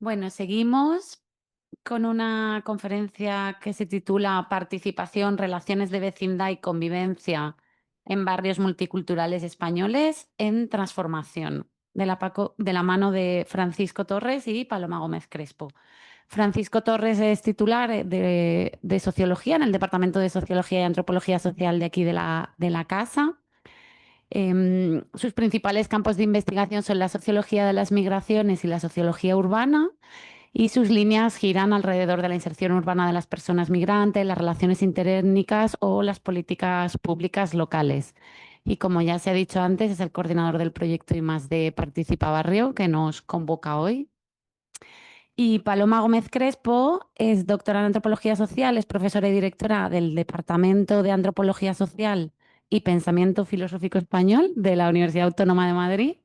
Bueno, seguimos con una conferencia que se titula Participación, Relaciones de Vecindad y Convivencia en Barrios Multiculturales Españoles en Transformación, de la mano de Francisco Torres y Paloma Gómez Crespo. Francisco Torres es titular de Sociología en el Departamento de Sociología y Antropología Social de aquí de la casa. Sus principales campos de investigación son la sociología de las migraciones y la sociología urbana, y sus líneas giran alrededor de la inserción urbana de las personas migrantes, las relaciones interétnicas o las políticas públicas locales. Y como ya se ha dicho antes, es el coordinador del proyecto I+D Participa Barrio, que nos convoca hoy. Y Paloma Gómez Crespo es doctora en Antropología Social, es profesora y directora del Departamento de Antropología Social y Pensamiento Filosófico Español de la Universidad Autónoma de Madrid.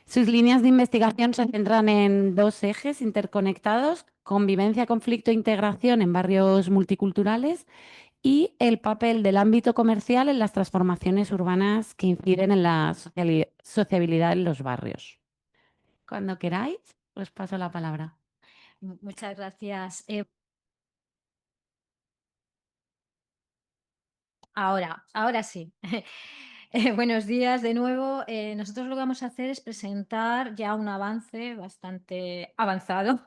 Sus líneas de investigación se centran en dos ejes interconectados: convivencia, conflicto e integración en barrios multiculturales y el papel del ámbito comercial en las transformaciones urbanas que inciden en la sociabilidad en los barrios. Cuando queráis, os paso la palabra. Muchas gracias. Ahora sí. Buenos días de nuevo. Nosotros lo que vamos a hacer es presentar ya un avance bastante avanzado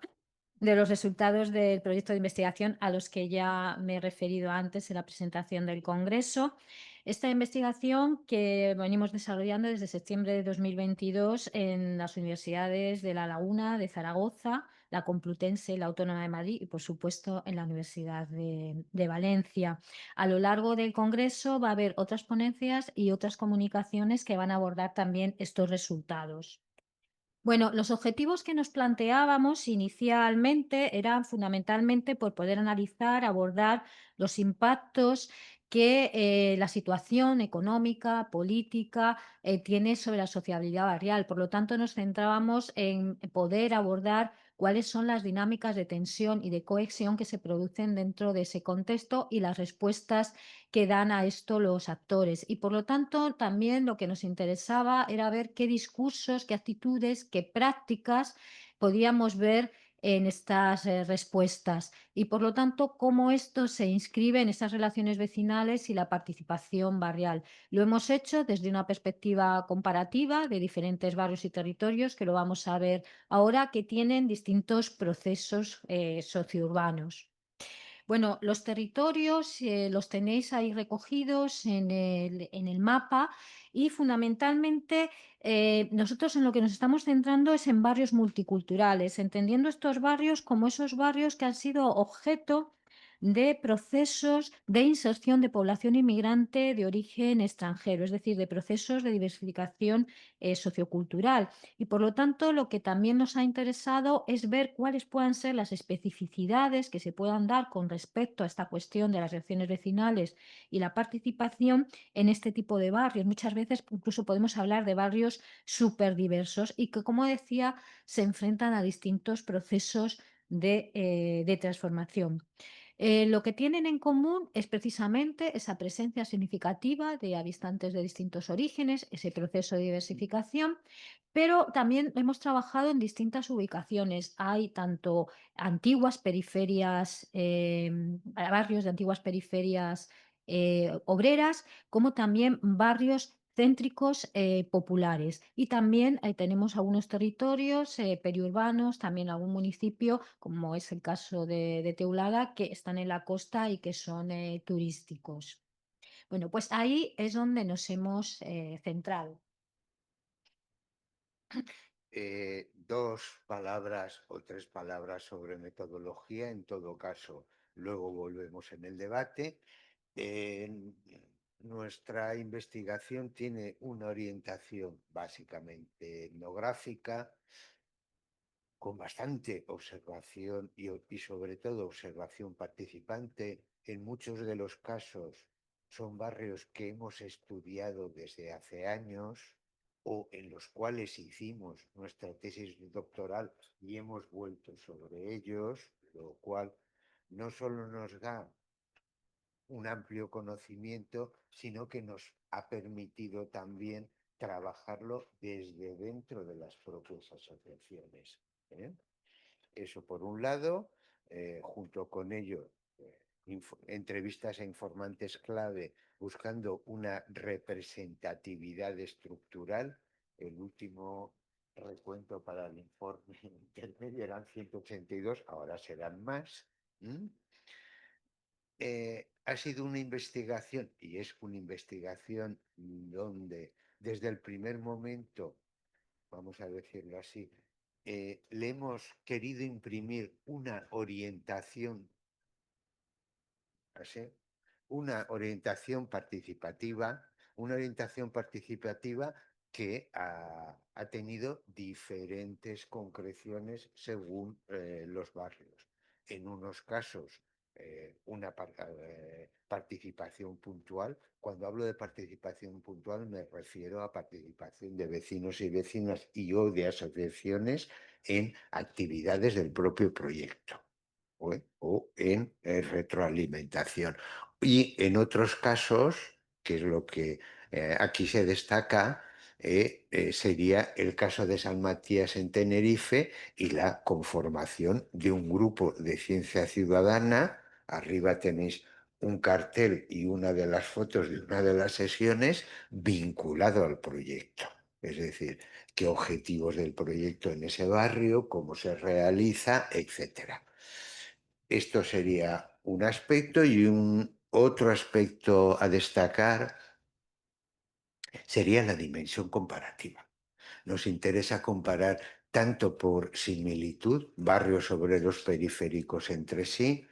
de los resultados del proyecto de investigación a los que ya me he referido antes en la presentación del Congreso. Esta investigación que venimos desarrollando desde septiembre de 2022 en las universidades de La Laguna, de Zaragoza, la Complutense, la Autónoma de Madrid y, por supuesto, en la Universidad de Valencia. A lo largo del Congreso va a haber otras ponencias y otras comunicaciones que van a abordar también estos resultados. Bueno, los objetivos que nos planteábamos inicialmente eran fundamentalmente por poder analizar, abordar los impactos que la situación económica, política, tiene sobre la sociabilidad barrial. Por lo tanto, nos centrábamos en poder abordar cuáles son las dinámicas de tensión y de cohesión que se producen dentro de ese contexto y las respuestas que dan a esto los actores. Y por lo tanto, también lo que nos interesaba era ver qué discursos, qué actitudes, qué prácticas podíamos ver en estas respuestas y por lo tanto cómo esto se inscribe en esas relaciones vecinales y la participación barrial. Lo hemos hecho desde una perspectiva comparativa de diferentes barrios y territorios, que lo vamos a ver ahora, que tienen distintos procesos sociourbanos. Bueno, los territorios los tenéis ahí recogidos en el mapa y fundamentalmente nosotros en lo que nos estamos centrando es en barrios multiculturales, entendiendo estos barrios como esos barrios que han sido objeto de procesos de inserción de población inmigrante de origen extranjero, es decir, de procesos de diversificación sociocultural. Y por lo tanto, lo que también nos ha interesado es ver cuáles puedan ser las especificidades que se puedan dar con respecto a esta cuestión de las relaciones vecinales y la participación en este tipo de barrios. Muchas veces incluso podemos hablar de barrios súper diversos y que, como decía, se enfrentan a distintos procesos de transformación. Lo que tienen en común es precisamente esa presencia significativa de habitantes de distintos orígenes, ese proceso de diversificación, pero también hemos trabajado en distintas ubicaciones. Hay tanto antiguas periferias, barrios de antiguas periferias obreras, como también barrios céntricos populares. Y también tenemos algunos territorios periurbanos, también algún municipio, como es el caso de Teulada, que están en la costa y que son turísticos. Bueno, pues ahí es donde nos hemos centrado. Dos palabras o tres palabras sobre metodología, en todo caso, luego volvemos en el debate. Nuestra investigación tiene una orientación básicamente etnográfica, con bastante observación y sobre todo observación participante. En muchos de los casos son barrios que hemos estudiado desde hace años o en los cuales hicimos nuestra tesis doctoral y hemos vuelto sobre ellos, lo cual no solo nos da un amplio conocimiento, sino que nos ha permitido también trabajarlo desde dentro de las propias asociaciones, ¿eh? Eso por un lado, junto con ello, entrevistas a informantes clave buscando una representatividad estructural. El último recuento para el informe intermedio eran 182, ahora serán más. Ha sido una investigación, y es una investigación donde desde el primer momento, vamos a decirlo así, le hemos querido imprimir una orientación, ¿así? Una orientación participativa que ha tenido diferentes concreciones según los barrios. En unos casos, una participación puntual. Cuando hablo de participación puntual me refiero a participación de vecinos y vecinas o de asociaciones en actividades del propio proyecto o en retroalimentación. Y en otros casos, que es lo que aquí se destaca, sería el caso de San Matías en Tenerife y la conformación de un grupo de ciencia ciudadana. Arriba tenéis un cartel y una de las fotos de una de las sesiones vinculado al proyecto. Es decir, qué objetivos del proyecto en ese barrio, cómo se realiza, etcétera. Esto sería un aspecto, y otro aspecto a destacar sería la dimensión comparativa. Nos interesa comparar tanto por similitud, barrios obreros periféricos entre sí,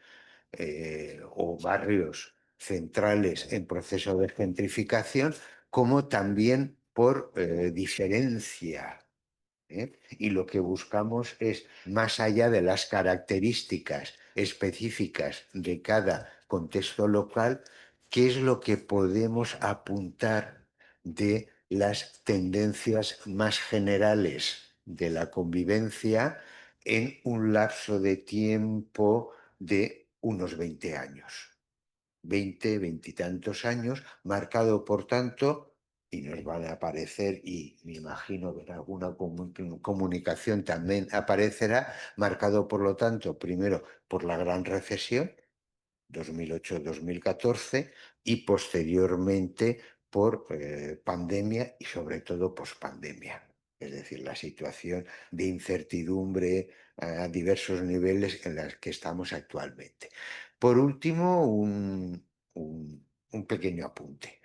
o barrios centrales en proceso de gentrificación, como también por diferencia. Y lo que buscamos es, más allá de las características específicas de cada contexto local, qué es lo que podemos apuntar de las tendencias más generales de la convivencia en un lapso de tiempo de unos 20 años. 20 y tantos años, marcado por tanto, y nos van a aparecer, y me imagino que en alguna comunicación también aparecerá, marcado por lo tanto, primero por la gran recesión, 2008-2014, y posteriormente por pandemia y sobre todo pospandemia. Es decir, la situación de incertidumbre a diversos niveles en las que estamos actualmente. Por último, un pequeño apunte.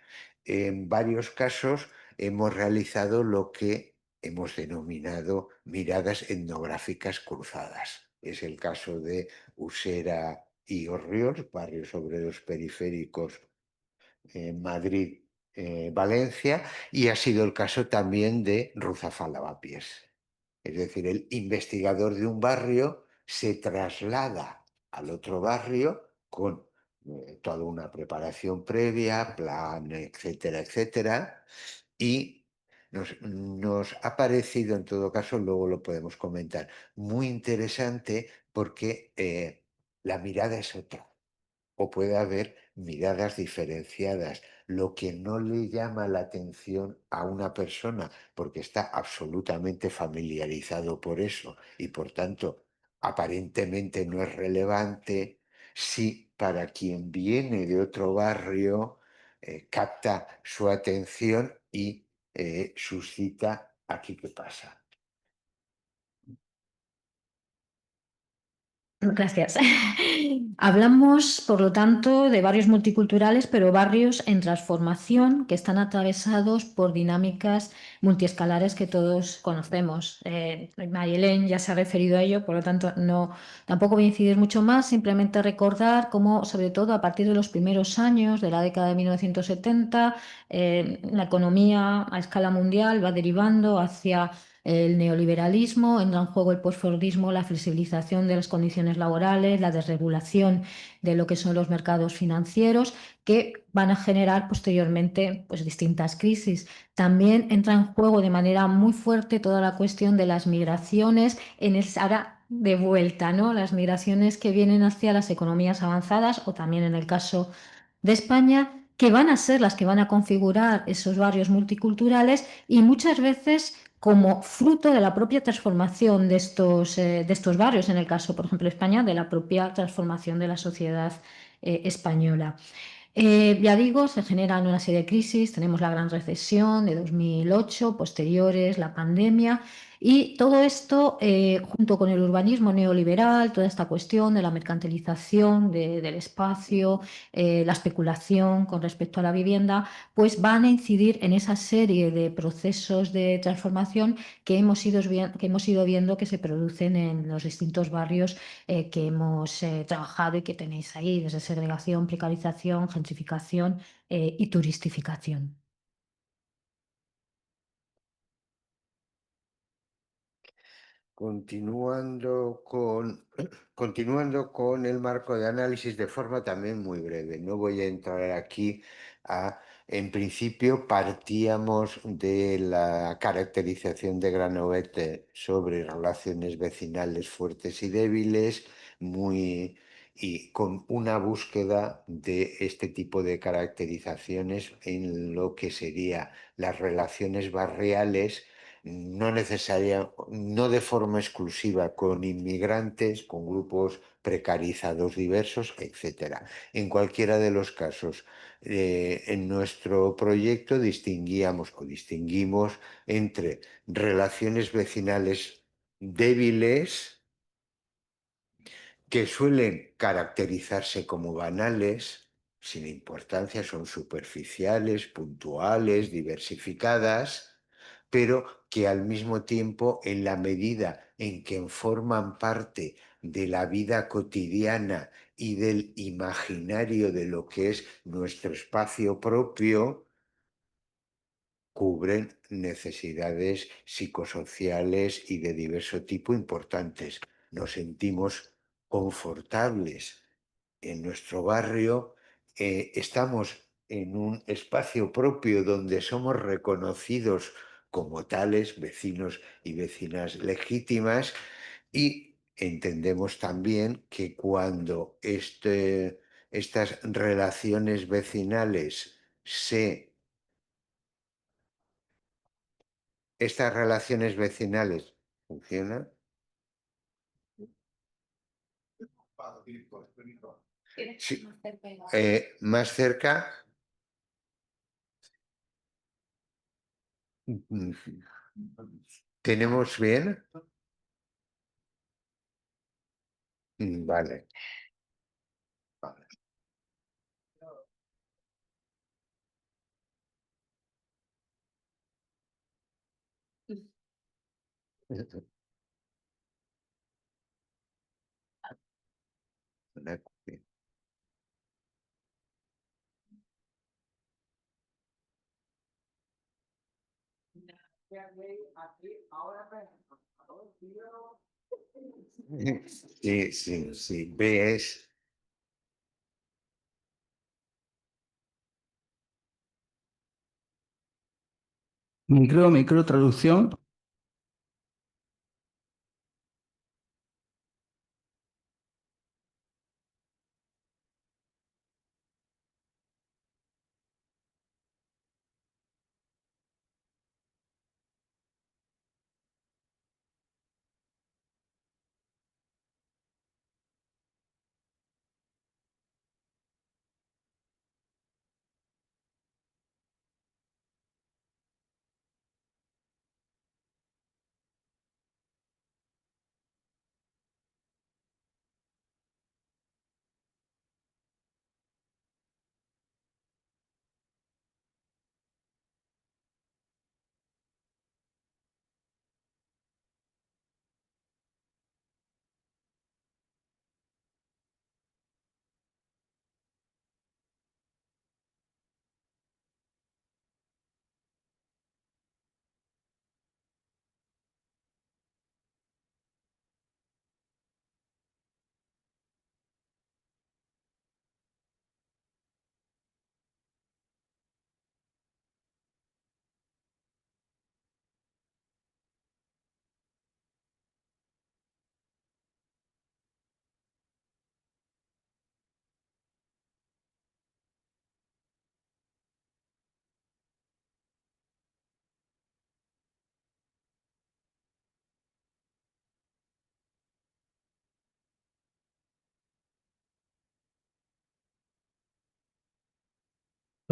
En varios casos hemos realizado lo que hemos denominado miradas etnográficas cruzadas. Es el caso de Usera y Orriols, barrios obreros periféricos en Madrid, Valencia, y ha sido el caso también de Ruzafal Lavapiés. Es decir, el investigador de un barrio se traslada al otro barrio con toda una preparación previa, plan, etcétera, etcétera, y nos ha parecido, en todo caso, luego lo podemos comentar, muy interesante porque la mirada es otra, o puede haber miradas diferenciadas. Lo que no le llama la atención a una persona porque está absolutamente familiarizado por eso y por tanto aparentemente no es relevante, si para quien viene de otro barrio capta su atención y suscita aquí qué pasa. Gracias. Hablamos, por lo tanto, de barrios multiculturales, pero barrios en transformación que están atravesados por dinámicas multiescalares que todos conocemos. Mayelén ya se ha referido a ello, por lo tanto, tampoco voy a incidir mucho más, simplemente recordar cómo, sobre todo a partir de los primeros años de la década de 1970, la economía a escala mundial va derivando hacia el neoliberalismo, entra en juego el posfordismo, la flexibilización de las condiciones laborales, la desregulación de lo que son los mercados financieros, que van a generar posteriormente pues, distintas crisis. También entra en juego de manera muy fuerte toda la cuestión de las migraciones ahora de vuelta, ¿no? Las migraciones que vienen hacia las economías avanzadas o también en el caso de España, que van a ser las que van a configurar esos barrios multiculturales y muchas veces como fruto de la propia transformación de estos barrios, en el caso, por ejemplo, de España, de la propia transformación de la sociedad española. Ya digo, se generan una serie de crisis, tenemos la gran recesión de 2008, posteriores, la pandemia, y todo esto, junto con el urbanismo neoliberal, toda esta cuestión de la mercantilización del espacio, la especulación con respecto a la vivienda, pues van a incidir en esa serie de procesos de transformación que hemos ido viendo que se producen en los distintos barrios que hemos trabajado y que tenéis ahí, desde segregación, precarización, gentrificación y turistificación. Continuando con, continuando con el marco de análisis de forma también muy breve. No voy a entrar aquí a, en principio partíamos de la caracterización de Granollers sobre relaciones vecinales fuertes y débiles, y con una búsqueda de este tipo de caracterizaciones en lo que serían las relaciones barriales no necesaria, no de forma exclusiva con inmigrantes, con grupos precarizados diversos, etcétera. En cualquiera de los casos, en nuestro proyecto distinguimos entre relaciones vecinales débiles, que suelen caracterizarse como banales, sin importancia, son superficiales, puntuales, diversificadas, pero que al mismo tiempo, en la medida en que forman parte de la vida cotidiana y del imaginario de lo que es nuestro espacio propio, cubren necesidades psicosociales y de diverso tipo importantes. Nos sentimos confortables en nuestro barrio, estamos en un espacio propio donde somos reconocidos como tales, vecinos y vecinas legítimas, y entendemos también que cuando estas relaciones vecinales estas relaciones vecinales funcionan. Sí, más cerca. ¿Tenemos bien? Vale. Vale. Sí, sí, sí. ¿Ves? Micro traducción.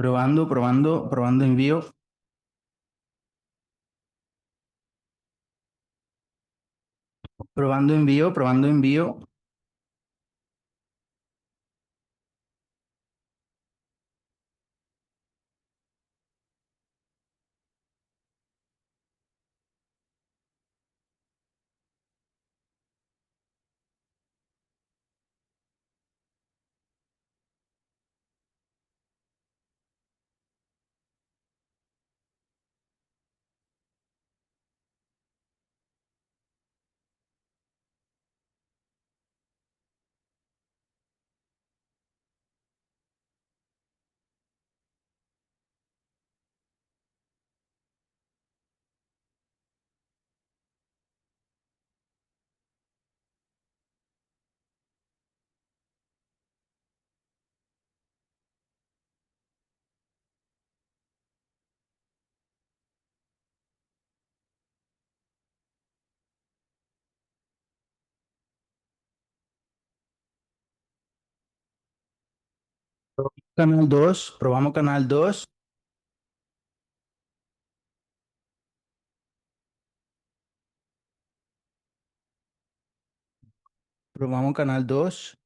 Probando envío. Probando envío. Canal 2, probamos canal 2. Probamos canal 2.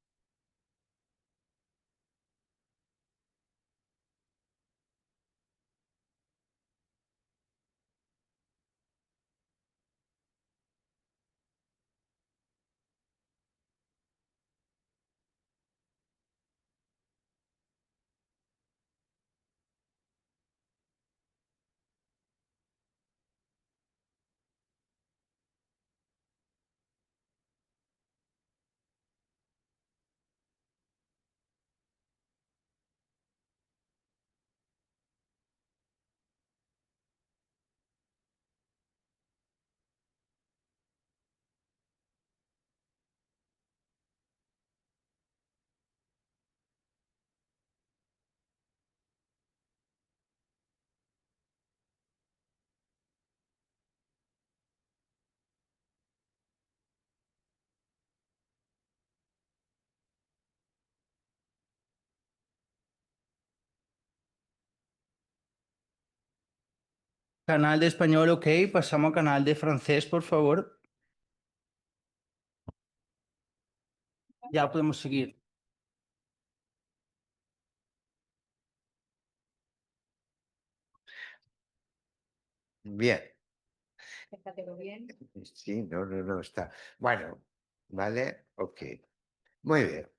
Canal de español, ok. Pasamos a canal de francés, por favor. Ya podemos seguir. Bien. Fíjatelo bien. Sí, no, está. Bueno, ¿vale? Ok. Muy bien.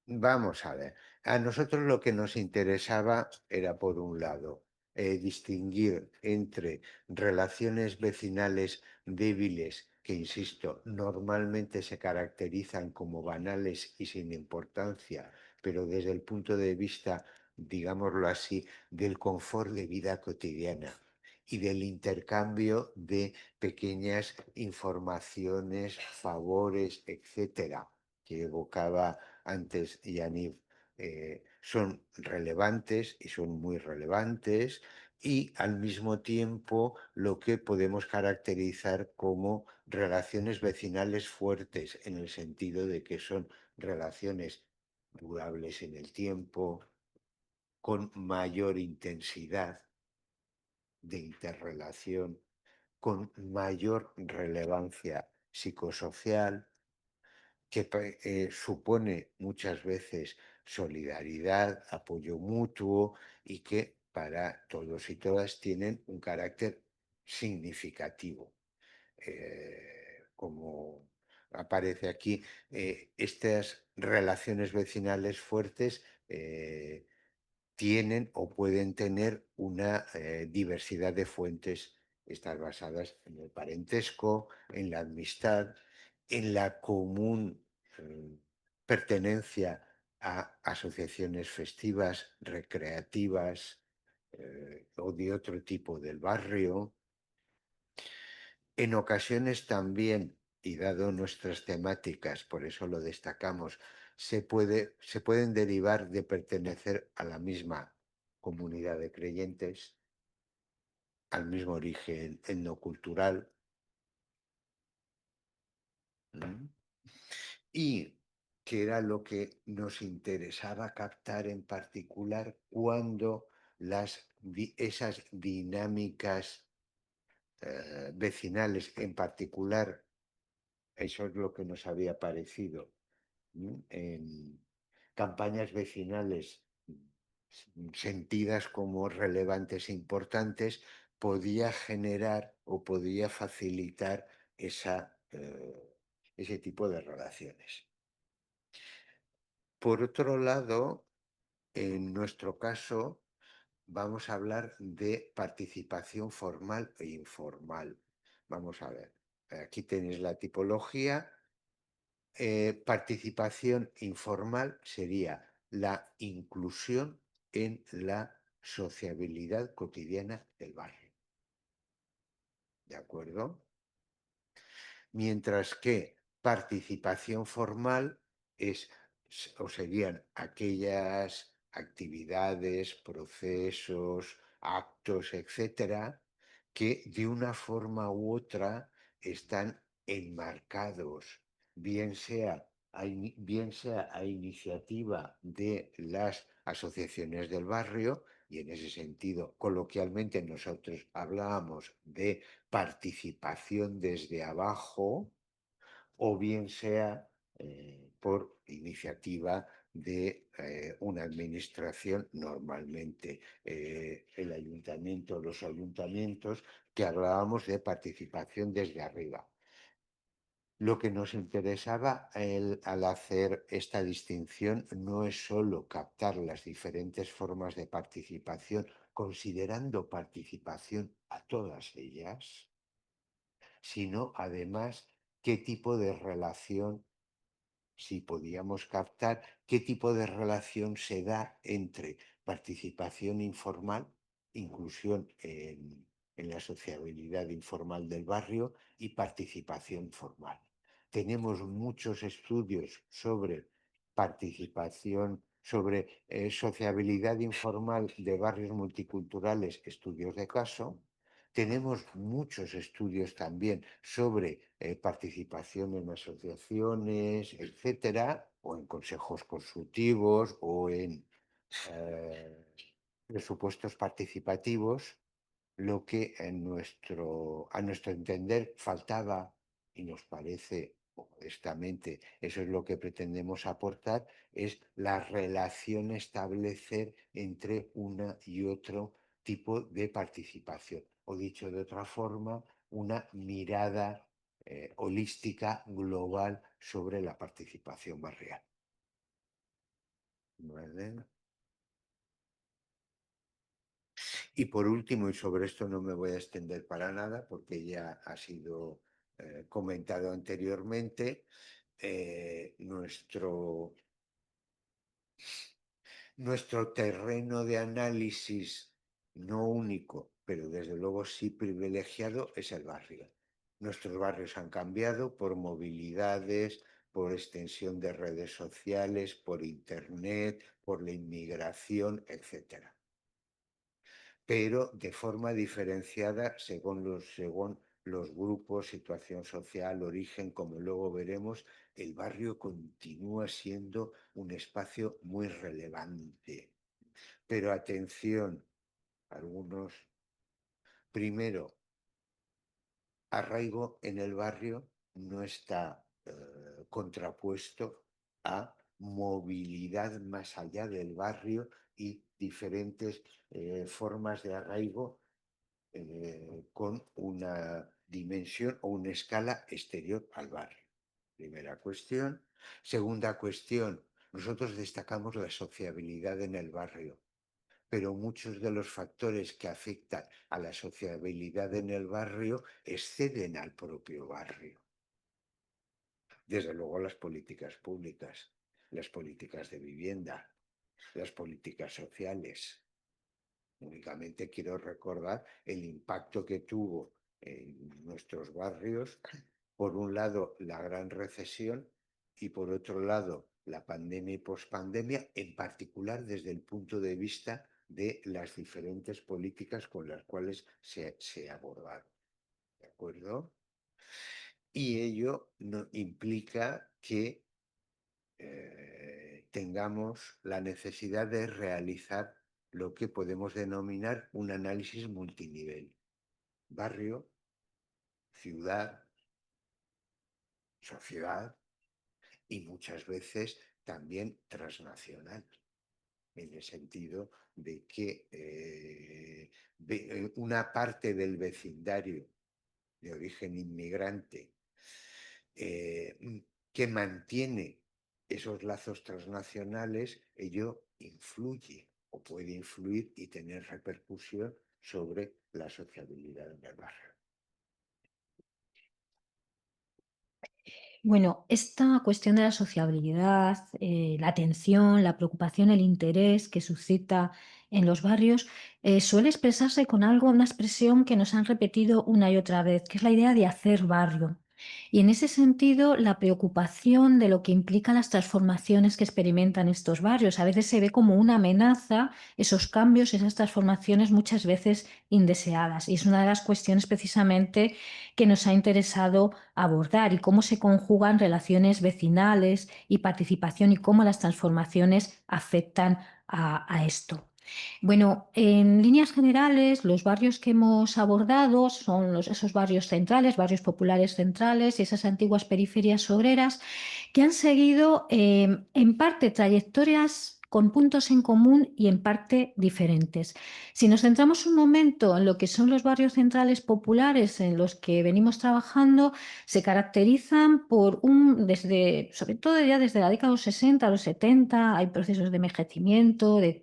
Vamos a ver. A nosotros lo que nos interesaba era, por un lado, distinguir entre relaciones vecinales débiles, que, insisto, normalmente se caracterizan como banales y sin importancia, pero desde el punto de vista, digámoslo así, del confort de vida cotidiana y del intercambio de pequeñas informaciones, favores, etcétera, que evocaba antes Yaniv, son relevantes y son muy relevantes, y al mismo tiempo lo que podemos caracterizar como relaciones vecinales fuertes, en el sentido de que son relaciones durables en el tiempo, con mayor intensidad de interrelación, con mayor relevancia psicosocial, que supone muchas veces solidaridad, apoyo mutuo, y que para todos y todas tienen un carácter significativo. Como aparece aquí, estas relaciones vecinales fuertes tienen o pueden tener una diversidad de fuentes, estas basadas en el parentesco, en la amistad, en la común pertenencia a asociaciones festivas, recreativas, o de otro tipo del barrio. En ocasiones también, y dado nuestras temáticas, por eso lo destacamos, se pueden derivar de pertenecer a la misma comunidad de creyentes, al mismo origen etnocultural. ¿Mm? Y que era lo que nos interesaba captar en particular cuando esas dinámicas vecinales, en particular, eso es lo que nos había parecido, en campañas vecinales sentidas como relevantes e importantes, podía generar o podía facilitar ese tipo de relaciones. Por otro lado, en nuestro caso, vamos a hablar de participación formal e informal. Vamos a ver, aquí tenéis la tipología. Participación informal sería la inclusión en la sociabilidad cotidiana del barrio. ¿De acuerdo? Mientras que participación formal serían aquellas actividades, procesos, actos, etcétera, que de una forma u otra están enmarcados, bien sea a iniciativa de las asociaciones del barrio, y en ese sentido, coloquialmente nosotros hablábamos de participación desde abajo, o bien sea por iniciativa de una administración, normalmente el ayuntamiento o los ayuntamientos, que hablábamos de participación desde arriba. Lo que nos interesaba al hacer esta distinción no es solo captar las diferentes formas de participación, considerando participación a todas ellas, sino además qué tipo de relación, si podíamos captar, qué tipo de relación se da entre participación informal, inclusión en la sociabilidad informal del barrio, y participación formal. Tenemos muchos estudios sobre participación, sobre sociabilidad informal de barrios multiculturales, estudios de caso. Tenemos muchos estudios también sobre participación en asociaciones, etcétera, o en consejos consultivos o en presupuestos participativos. Lo que a nuestro entender faltaba, y nos parece modestamente, eso es lo que pretendemos aportar, es la relación establecer entre una y otro tipo de participación, o dicho de otra forma, una mirada holística, global, sobre la participación barrial. ¿Vale? Y por último, y sobre esto no me voy a extender para nada, porque ya ha sido comentado anteriormente, nuestro terreno de análisis no único, pero desde luego sí privilegiado, es el barrio. Nuestros barrios han cambiado por movilidades, por extensión de redes sociales, por internet, por la inmigración, etcétera, pero de forma diferenciada según los grupos, situación social, origen, como luego veremos. El barrio continúa siendo un espacio muy relevante. Pero atención, primero, arraigo en el barrio no está contrapuesto a movilidad más allá del barrio y diferentes formas de arraigo con una dimensión o una escala exterior al barrio. Primera cuestión. Segunda cuestión, nosotros destacamos la sociabilidad en el barrio, pero muchos de los factores que afectan a la sociabilidad en el barrio exceden al propio barrio. Desde luego las políticas públicas, las políticas de vivienda, las políticas sociales. Únicamente quiero recordar el impacto que tuvo en nuestros barrios, por un lado la gran recesión y por otro lado la pandemia y pospandemia, en particular desde el punto de vista de las diferentes políticas con las cuales se abordaron. ¿De acuerdo? Y ello no implica que tengamos la necesidad de realizar lo que podemos denominar un análisis multinivel. Barrio, ciudad, sociedad y muchas veces también transnacional, en el sentido de que una parte del vecindario de origen inmigrante que mantiene esos lazos transnacionales, ello influye o puede influir y tener repercusión sobre la sociabilidad del barrio. Bueno, esta cuestión de la sociabilidad, la atención, la preocupación, el interés que suscita en los barrios, suele expresarse con algo, una expresión que nos han repetido una y otra vez, que es la idea de hacer barrio. Y en ese sentido, la preocupación de lo que implican las transformaciones que experimentan estos barrios. A veces se ve como una amenaza esos cambios, esas transformaciones muchas veces indeseadas. Y es una de las cuestiones precisamente que nos ha interesado abordar y cómo se conjugan relaciones vecinales y participación y cómo las transformaciones afectan a esto. Bueno, en líneas generales, los barrios que hemos abordado son esos barrios centrales, barrios populares centrales y esas antiguas periferias obreras que han seguido en parte trayectorias con puntos en común y en parte diferentes. Si nos centramos un momento en lo que son los barrios centrales populares en los que venimos trabajando, se caracterizan por sobre todo ya desde la década de los 60 a los 70, hay procesos de envejecimiento, de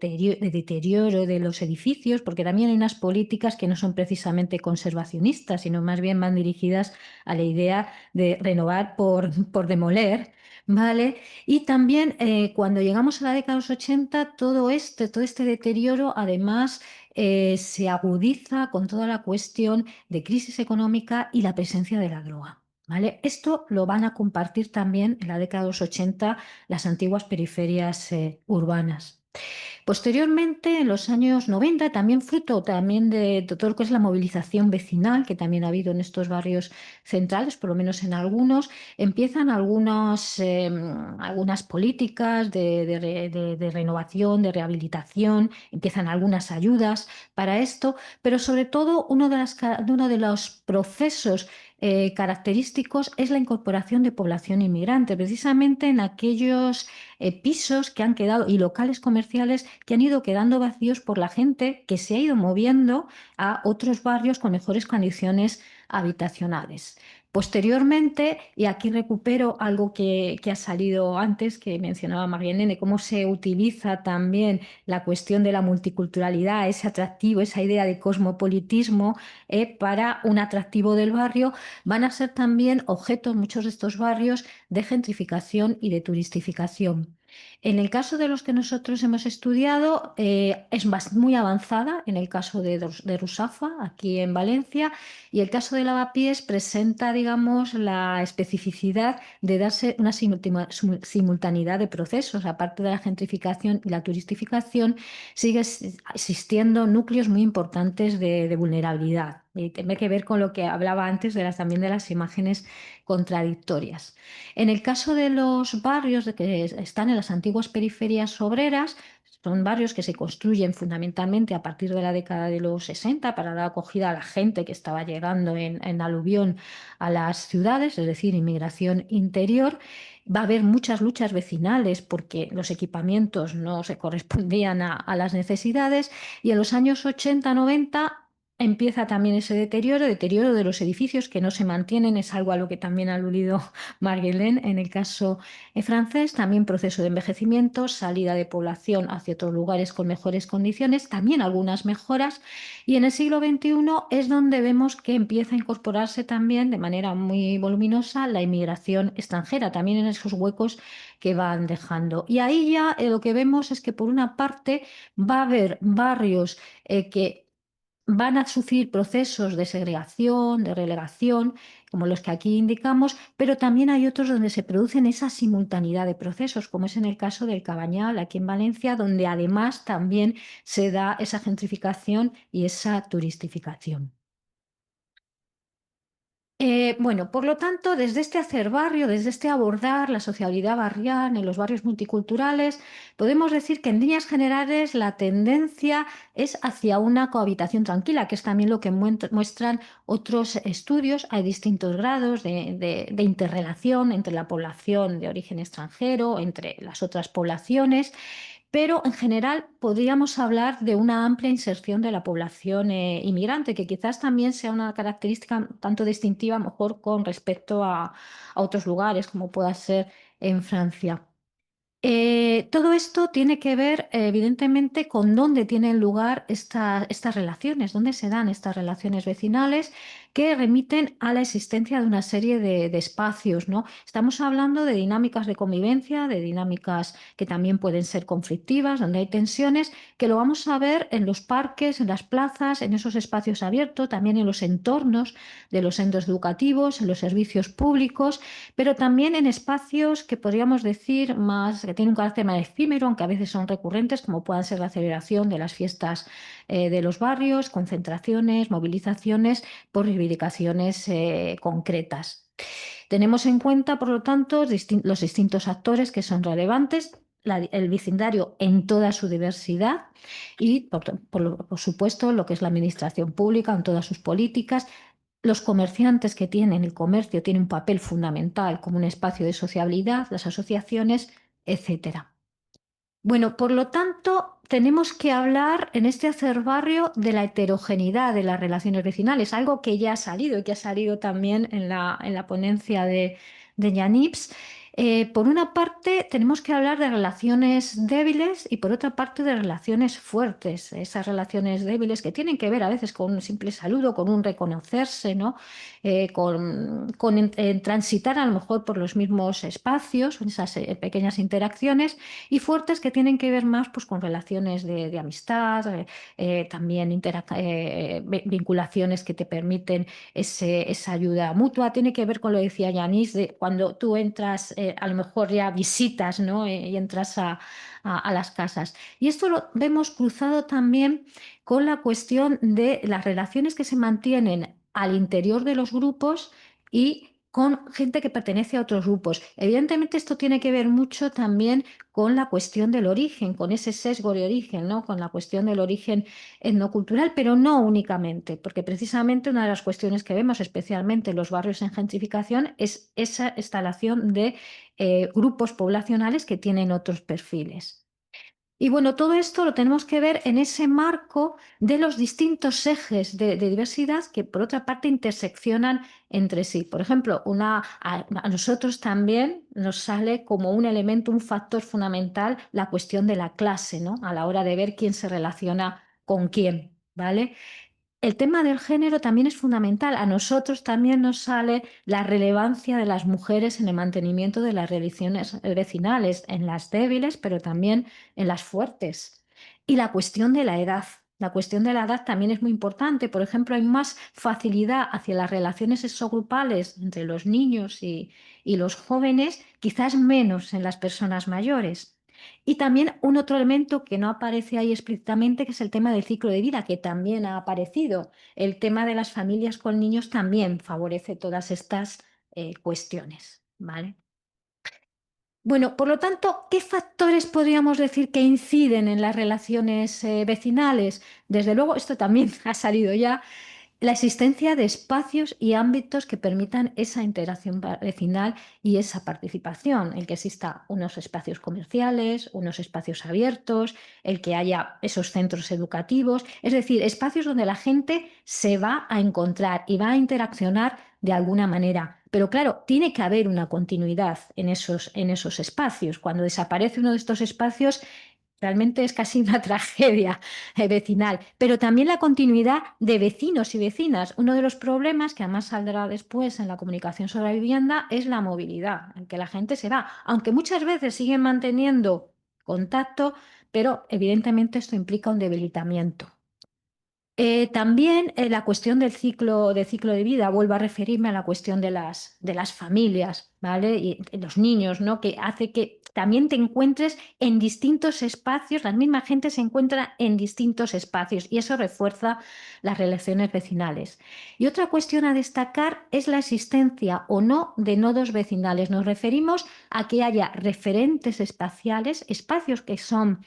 deterioro de los edificios, porque también hay unas políticas que no son precisamente conservacionistas, sino más bien van dirigidas a la idea de renovar por demoler. ¿Vale? Y también cuando llegamos a la década de los 80, todo este deterioro además se agudiza con toda la cuestión de crisis económica y la presencia de la droga. ¿Vale? Esto lo van a compartir también en la década de los 80 las antiguas periferias urbanas. Posteriormente, en los años 90, también fruto también de todo lo que es la movilización vecinal, que también ha habido en estos barrios centrales, por lo menos en algunos, empiezan algunas políticas de renovación, de rehabilitación, empiezan algunas ayudas para esto, pero sobre todo uno de los procesos característicos es la incorporación de población inmigrante, precisamente en aquellos pisos que han quedado y locales comerciales que han ido quedando vacíos por la gente que se ha ido moviendo a otros barrios con mejores condiciones habitacionales. Posteriormente, y aquí recupero algo que ha salido antes, que mencionaba Marianne, de cómo se utiliza también la cuestión de la multiculturalidad, ese atractivo, esa idea de cosmopolitismo para un atractivo del barrio, van a ser también objeto muchos de estos barrios de gentrificación y de turistificación. En el caso de los que nosotros hemos estudiado, es muy avanzada, en el caso de Rusafa, aquí en Valencia, y el caso de Lavapiés presenta, digamos, la especificidad de darse una simultaneidad de procesos. Aparte de la gentrificación y la turistificación, sigue existiendo núcleos muy importantes de vulnerabilidad. Y tiene que ver con lo que hablaba antes también de las imágenes contradictorias. En el caso de los barrios que están en las antiguas periferias obreras, son barrios que se construyen fundamentalmente a partir de la década de los 60 para dar acogida a la gente que estaba llegando en aluvión a las ciudades, es decir, inmigración interior. Va a haber muchas luchas vecinales porque los equipamientos no se correspondían a las necesidades y en los años 80-90 empieza también ese deterioro de los edificios que no se mantienen, es algo a lo que también ha aludido Marguelén en el caso francés, también proceso de envejecimiento, salida de población hacia otros lugares con mejores condiciones, también algunas mejoras, y en el siglo XXI es donde vemos que empieza a incorporarse también de manera muy voluminosa la inmigración extranjera, también en esos huecos que van dejando. Y ahí ya lo que vemos es que por una parte va a haber barrios que van a sufrir procesos de segregación, de relegación, como los que aquí indicamos, pero también hay otros donde se producen esa simultaneidad de procesos, como es en el caso del Cabañal, aquí en Valencia, donde además también se da esa gentrificación y esa turistificación. Bueno, por lo tanto, desde este hacer barrio, desde este abordar la sociabilidad barrial en los barrios multiculturales, podemos decir que en líneas generales la tendencia es hacia una cohabitación tranquila, que es también lo que muestran otros estudios. Hay distintos grados de interrelación entre la población de origen extranjero, entre las otras poblaciones, pero en general podríamos hablar de una amplia inserción de la población inmigrante, que quizás también sea una característica tanto distintiva, a lo mejor con respecto a otros lugares, como pueda ser en Francia. Todo esto tiene que ver, evidentemente, con dónde tienen lugar estas relaciones, dónde se dan estas relaciones vecinales que remiten a la existencia de una serie de espacios, ¿no? Estamos hablando de dinámicas de convivencia, de dinámicas que también pueden ser conflictivas, donde hay tensiones, que lo vamos a ver en los parques, en las plazas, en esos espacios abiertos, también en los entornos de los centros educativos, en los servicios públicos, pero también en espacios que podríamos decir más, que tienen un carácter más efímero, aunque a veces son recurrentes, como puedan ser la celebración de las fiestas de los barrios, concentraciones, movilizaciones por reivindicaciones concretas. Tenemos en cuenta, por lo tanto, los distintos actores que son relevantes, el vecindario en toda su diversidad y, por supuesto, lo que es la administración pública en todas sus políticas, los comerciantes que tienen, el comercio tiene un papel fundamental como un espacio de sociabilidad, las asociaciones, etcétera. Bueno, por lo tanto, tenemos que hablar en este hacer barrio de la heterogeneidad de las relaciones vecinales, algo que ya ha salido y que ha salido también en la ponencia de Yanips. Por una parte, tenemos que hablar de relaciones débiles y por otra parte de relaciones fuertes. Esas relaciones débiles que tienen que ver a veces con un simple saludo, con un reconocerse, ¿no? Con transitar a lo mejor por los mismos espacios, esas pequeñas interacciones, y fuertes que tienen que ver más pues, con relaciones de amistad, también vinculaciones que te permiten esa ayuda mutua. Tiene que ver con lo que decía Yanis, de cuando tú entras, a lo mejor ya visitas, ¿no? Y entras a las casas. Y esto lo vemos cruzado también con la cuestión de las relaciones que se mantienen al interior de los grupos y con gente que pertenece a otros grupos. Evidentemente esto tiene que ver mucho también con la cuestión del origen, con ese sesgo de origen, ¿no? Con la cuestión del origen etnocultural, pero no únicamente, porque precisamente una de las cuestiones que vemos, especialmente en los barrios en gentrificación, es esa instalación de grupos poblacionales que tienen otros perfiles. Y bueno, todo esto lo tenemos que ver en ese marco de los distintos ejes de diversidad que, por otra parte, interseccionan entre sí. Por ejemplo, a nosotros también nos sale como un elemento, un factor fundamental, la cuestión de la clase, ¿no? A la hora de ver quién se relaciona con quién, ¿vale? El tema del género también es fundamental. A nosotros también nos sale la relevancia de las mujeres en el mantenimiento de las relaciones vecinales, en las débiles, pero también en las fuertes. Y la cuestión de la edad. La cuestión de la edad también es muy importante. Por ejemplo, hay más facilidad hacia las relaciones sexogrupales entre los niños y los jóvenes, quizás menos en las personas mayores. Y también un otro elemento que no aparece ahí explícitamente, que es el tema del ciclo de vida, que también ha aparecido. El tema de las familias con niños también favorece todas estas cuestiones, ¿vale? Bueno, por lo tanto, ¿qué factores podríamos decir que inciden en las relaciones vecinales? Desde luego, esto también ha salido ya, la existencia de espacios y ámbitos que permitan esa interacción vecinal y esa participación, el que exista unos espacios comerciales, unos espacios abiertos, el que haya esos centros educativos, es decir, espacios donde la gente se va a encontrar y va a interaccionar de alguna manera. Pero claro, tiene que haber una continuidad en esos espacios. Cuando desaparece uno de estos espacios, realmente es casi una tragedia vecinal, pero también la continuidad de vecinos y vecinas. Uno de los problemas, que además saldrá después en la comunicación sobre la vivienda, es la movilidad, en que la gente se va, aunque muchas veces siguen manteniendo contacto, pero evidentemente esto implica un debilitamiento. También la cuestión del ciclo de vida, vuelvo a referirme a la cuestión de las familias, ¿vale? Y los niños, ¿no? Que hace que también te encuentres en distintos espacios, la misma gente se encuentra en distintos espacios y eso refuerza las relaciones vecinales. Y otra cuestión a destacar es la existencia o no de nodos vecinales. Nos referimos a que haya referentes espaciales, espacios que son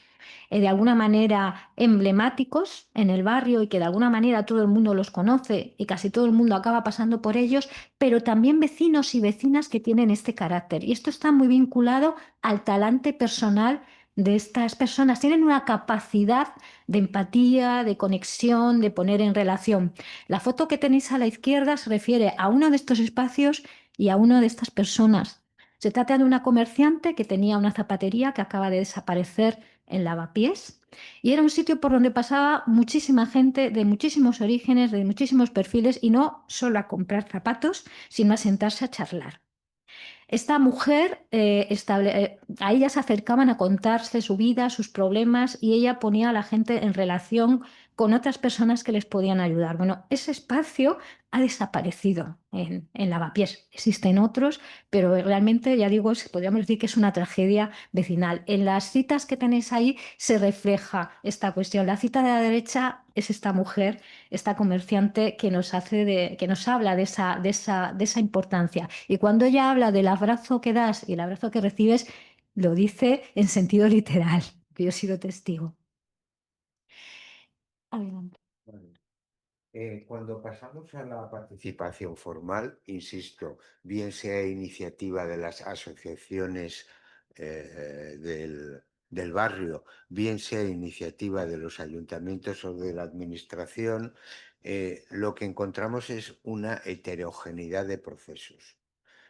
de alguna manera emblemáticos en el barrio y que de alguna manera todo el mundo los conoce y casi todo el mundo acaba pasando por ellos, pero también vecinos y vecinas que tienen este carácter. Y esto está muy vinculado al talante personal de estas personas. Tienen una capacidad de empatía, de conexión, de poner en relación. La foto que tenéis a la izquierda se refiere a uno de estos espacios y a una de estas personas. Se trata de una comerciante que tenía una zapatería que acaba de desaparecer en Lavapiés, y era un sitio por donde pasaba muchísima gente de muchísimos orígenes, de muchísimos perfiles, y no solo a comprar zapatos, sino a sentarse a charlar. Esta mujer, a ella se acercaban a contarse su vida, sus problemas, y ella ponía a la gente en relación con otras personas que les podían ayudar. Bueno, ese espacio ha desaparecido en Lavapiés. Existen otros, pero realmente, ya digo, podríamos decir que es una tragedia vecinal. En las citas que tenéis ahí se refleja esta cuestión. La cita de la derecha es esta mujer, esta comerciante que nos que nos habla de esa importancia. Y cuando ella habla del abrazo que das y el abrazo que recibes, lo dice en sentido literal, que yo he sido testigo. Adelante. Vale. Cuando pasamos a la participación formal, insisto, bien sea iniciativa de las asociaciones del barrio, bien sea iniciativa de los ayuntamientos o de la administración, lo que encontramos es una heterogeneidad de procesos,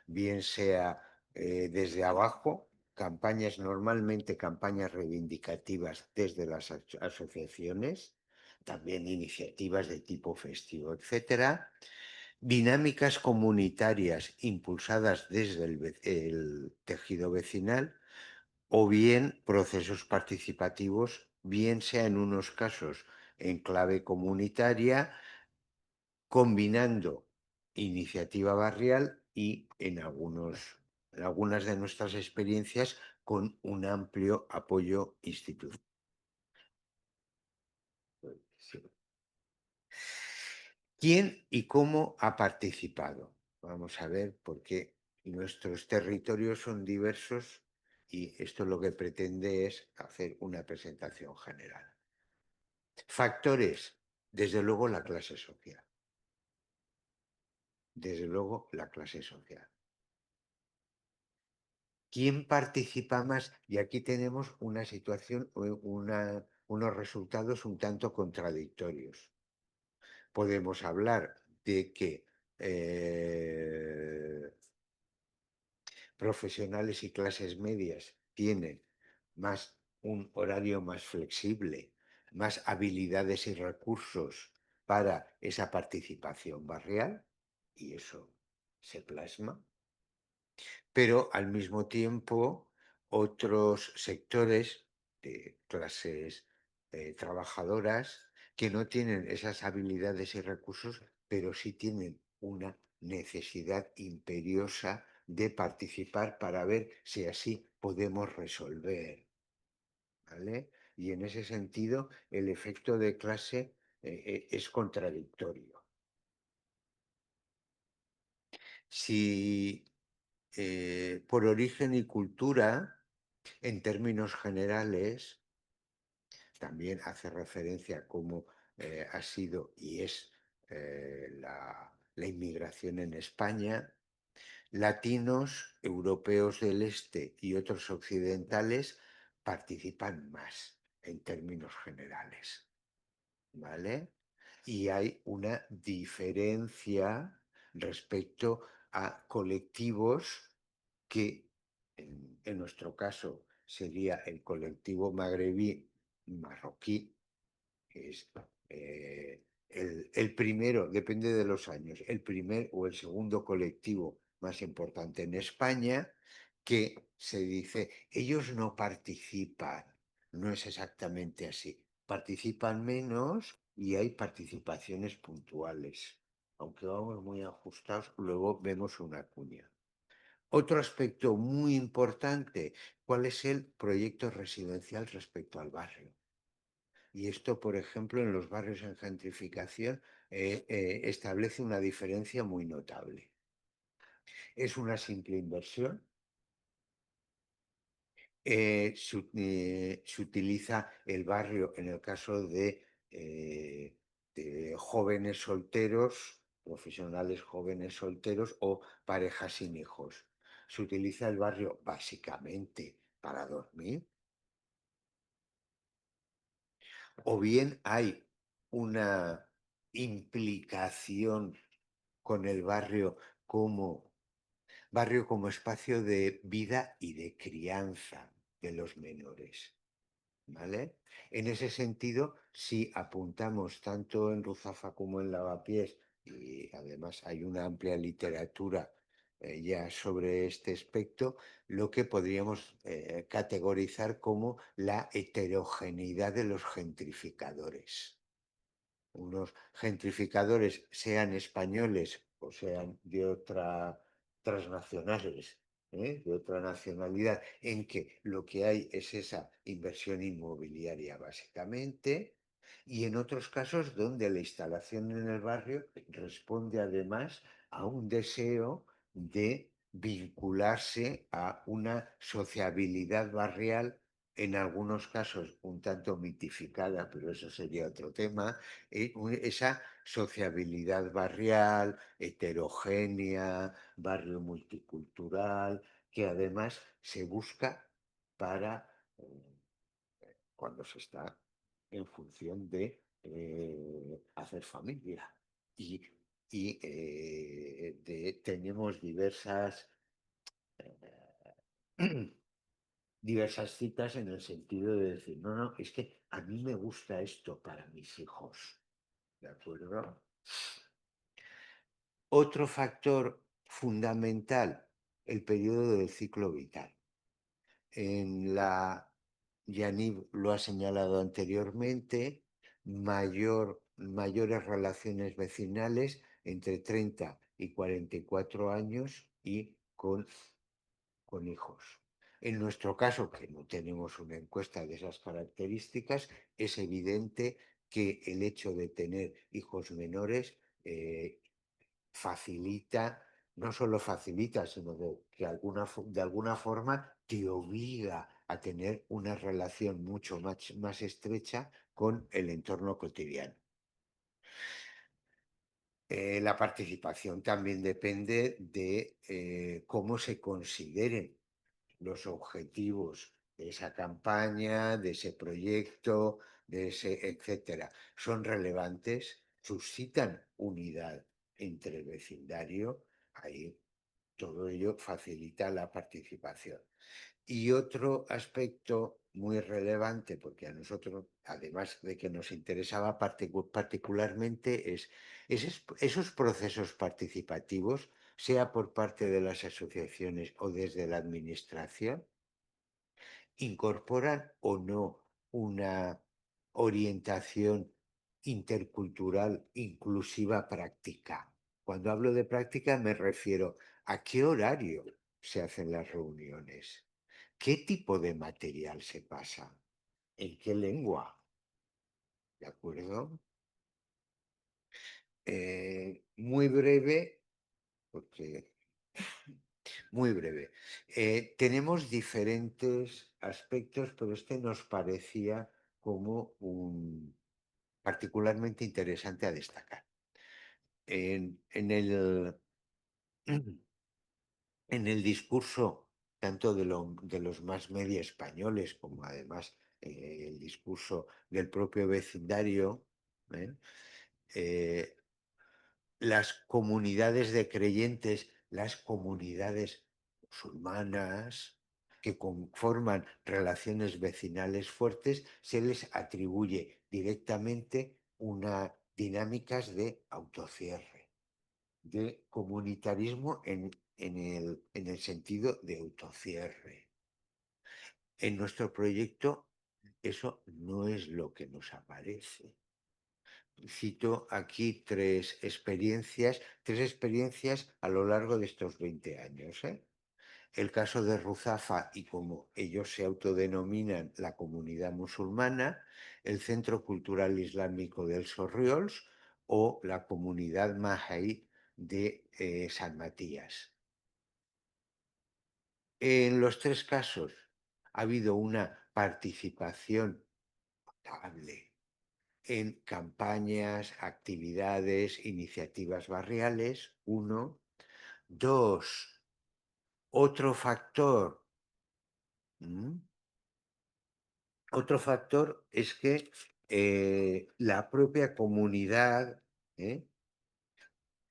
bien sea desde abajo, campañas, normalmente campañas reivindicativas desde las asociaciones, también iniciativas de tipo festivo, etcétera, dinámicas comunitarias impulsadas desde el tejido vecinal o bien procesos participativos, bien sea en unos casos en clave comunitaria, combinando iniciativa barrial y en algunas de nuestras experiencias con un amplio apoyo institucional. ¿Quién y cómo ha participado? Vamos a ver, porque nuestros territorios son diversos y esto lo que pretende es hacer una presentación general. Factores, desde luego la clase social. Desde luego la clase social. ¿Quién participa más? Y aquí tenemos una situación, unos resultados un tanto contradictorios. Podemos hablar de que profesionales y clases medias tienen un horario más flexible, más habilidades y recursos para esa participación barrial, y eso se plasma. Pero al mismo tiempo otros sectores de clases trabajadoras que no tienen esas habilidades y recursos, pero sí tienen una necesidad imperiosa de participar para ver si así podemos resolver. ¿Vale? Y en ese sentido el efecto de clase es contradictorio. Si por origen y cultura, en términos generales, también hace referencia a cómo ha sido y es la inmigración en España. Latinos, europeos del este y otros occidentales participan más en términos generales, ¿vale? Y hay una diferencia respecto a colectivos que en nuestro caso sería el colectivo magrebí marroquí, que es el primero, depende de los años, el primer o el segundo colectivo más importante en España, que se dice, ellos no participan, no es exactamente así, participan menos y hay participaciones puntuales. Aunque vamos muy ajustados, luego vemos una cuña. Otro aspecto muy importante, ¿cuál es el proyecto residencial respecto al barrio? Y esto, por ejemplo, en los barrios en gentrificación establece una diferencia muy notable. Es una simple inversión. Se utiliza el barrio en el caso de jóvenes solteros, profesionales jóvenes solteros o parejas sin hijos. Se utiliza el barrio básicamente para dormir, o bien hay una implicación con el barrio como espacio de vida y de crianza de los menores. ¿Vale? En ese sentido, si apuntamos tanto en Ruzafa como en Lavapiés, y además hay una amplia literatura ya sobre este aspecto, lo que podríamos categorizar como la heterogeneidad de los gentrificadores. Unos gentrificadores, sean españoles o sean de otra transnacionales, de otra nacionalidad, en que lo que hay es esa inversión inmobiliaria básicamente, y en otros casos donde la instalación en el barrio responde además a un deseo de vincularse a una sociabilidad barrial, en algunos casos un tanto mitificada, pero eso sería otro tema, esa sociabilidad barrial, heterogénea, barrio multicultural, que además se busca para cuando se está en función de hacer familia. Y, tenemos diversas citas en el sentido de decir, no, no, es que a mí me gusta esto para mis hijos. ¿De acuerdo? Otro factor fundamental, el periodo del ciclo vital. Yaniv lo ha señalado anteriormente, mayores relaciones vecinales entre 30 y 44 años y con hijos. En nuestro caso, que no tenemos una encuesta de esas características, es evidente que el hecho de tener hijos menores facilita, no solo facilita, sino que de alguna forma te obliga a tener una relación mucho más estrecha con el entorno cotidiano. La participación también depende de cómo se consideren los objetivos de esa campaña, de ese proyecto, etcétera. Son relevantes, suscitan unidad entre el vecindario, ahí todo ello facilita la participación. Y otro aspecto muy relevante, porque a nosotros, además de que nos interesaba particularmente, es esos procesos participativos, sea por parte de las asociaciones o desde la administración, incorporan o no una orientación intercultural inclusiva práctica. Cuando hablo de práctica me refiero a qué horario se hacen las reuniones, qué tipo de material se pasa, en qué lengua, ¿de acuerdo? Muy breve, porque muy breve. Tenemos diferentes aspectos, pero este nos parecía como un particularmente interesante a destacar. En el discurso tanto de los más media españoles como además el discurso del propio vecindario, ¿eh? Eh, las comunidades de creyentes, las comunidades musulmanas que conforman relaciones vecinales fuertes, se les atribuye directamente unas dinámicas de autocierre, de comunitarismo en el sentido de autocierre. En nuestro proyecto eso no es lo que nos aparece. Cito aquí tres experiencias a lo largo de estos 20 años. el caso de Ruzafa y como ellos se autodenominan la comunidad musulmana, el Centro Cultural Islámico del Sorriols o la comunidad Mahaí de San Matías. En los tres casos ha habido una participación notable en campañas, actividades, iniciativas barriales, uno. Dos, otro factor, otro factor es que la propia comunidad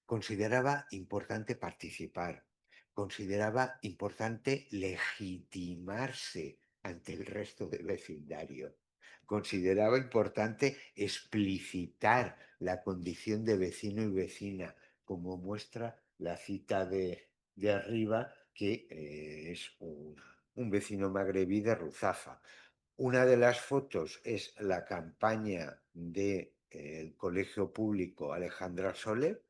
consideraba importante participar, consideraba importante legitimarse ante el resto del vecindario, consideraba importante explicitar la condición de vecino y vecina, como muestra la cita de arriba, que es un vecino magrebí de Ruzafa. Una de las fotos es la campaña del Colegio Público Alejandra Soler,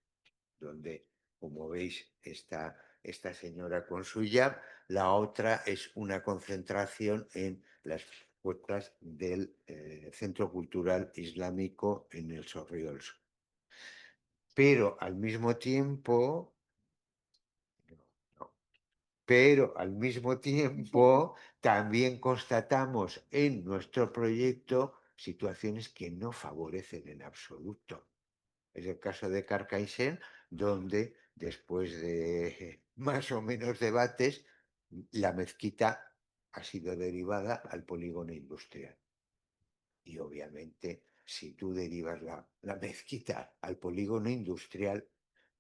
donde, como veis, está esta señora con su jab. La otra es una concentración en las puertas del Centro Cultural Islámico en el Sorriols. Pero al mismo tiempo, también constatamos en nuestro proyecto situaciones que no favorecen en absoluto. Es el caso de Carcaixent, donde después de más o menos debates, la mezquita ha sido derivada al polígono industrial. Y obviamente, si tú derivas la mezquita al polígono industrial,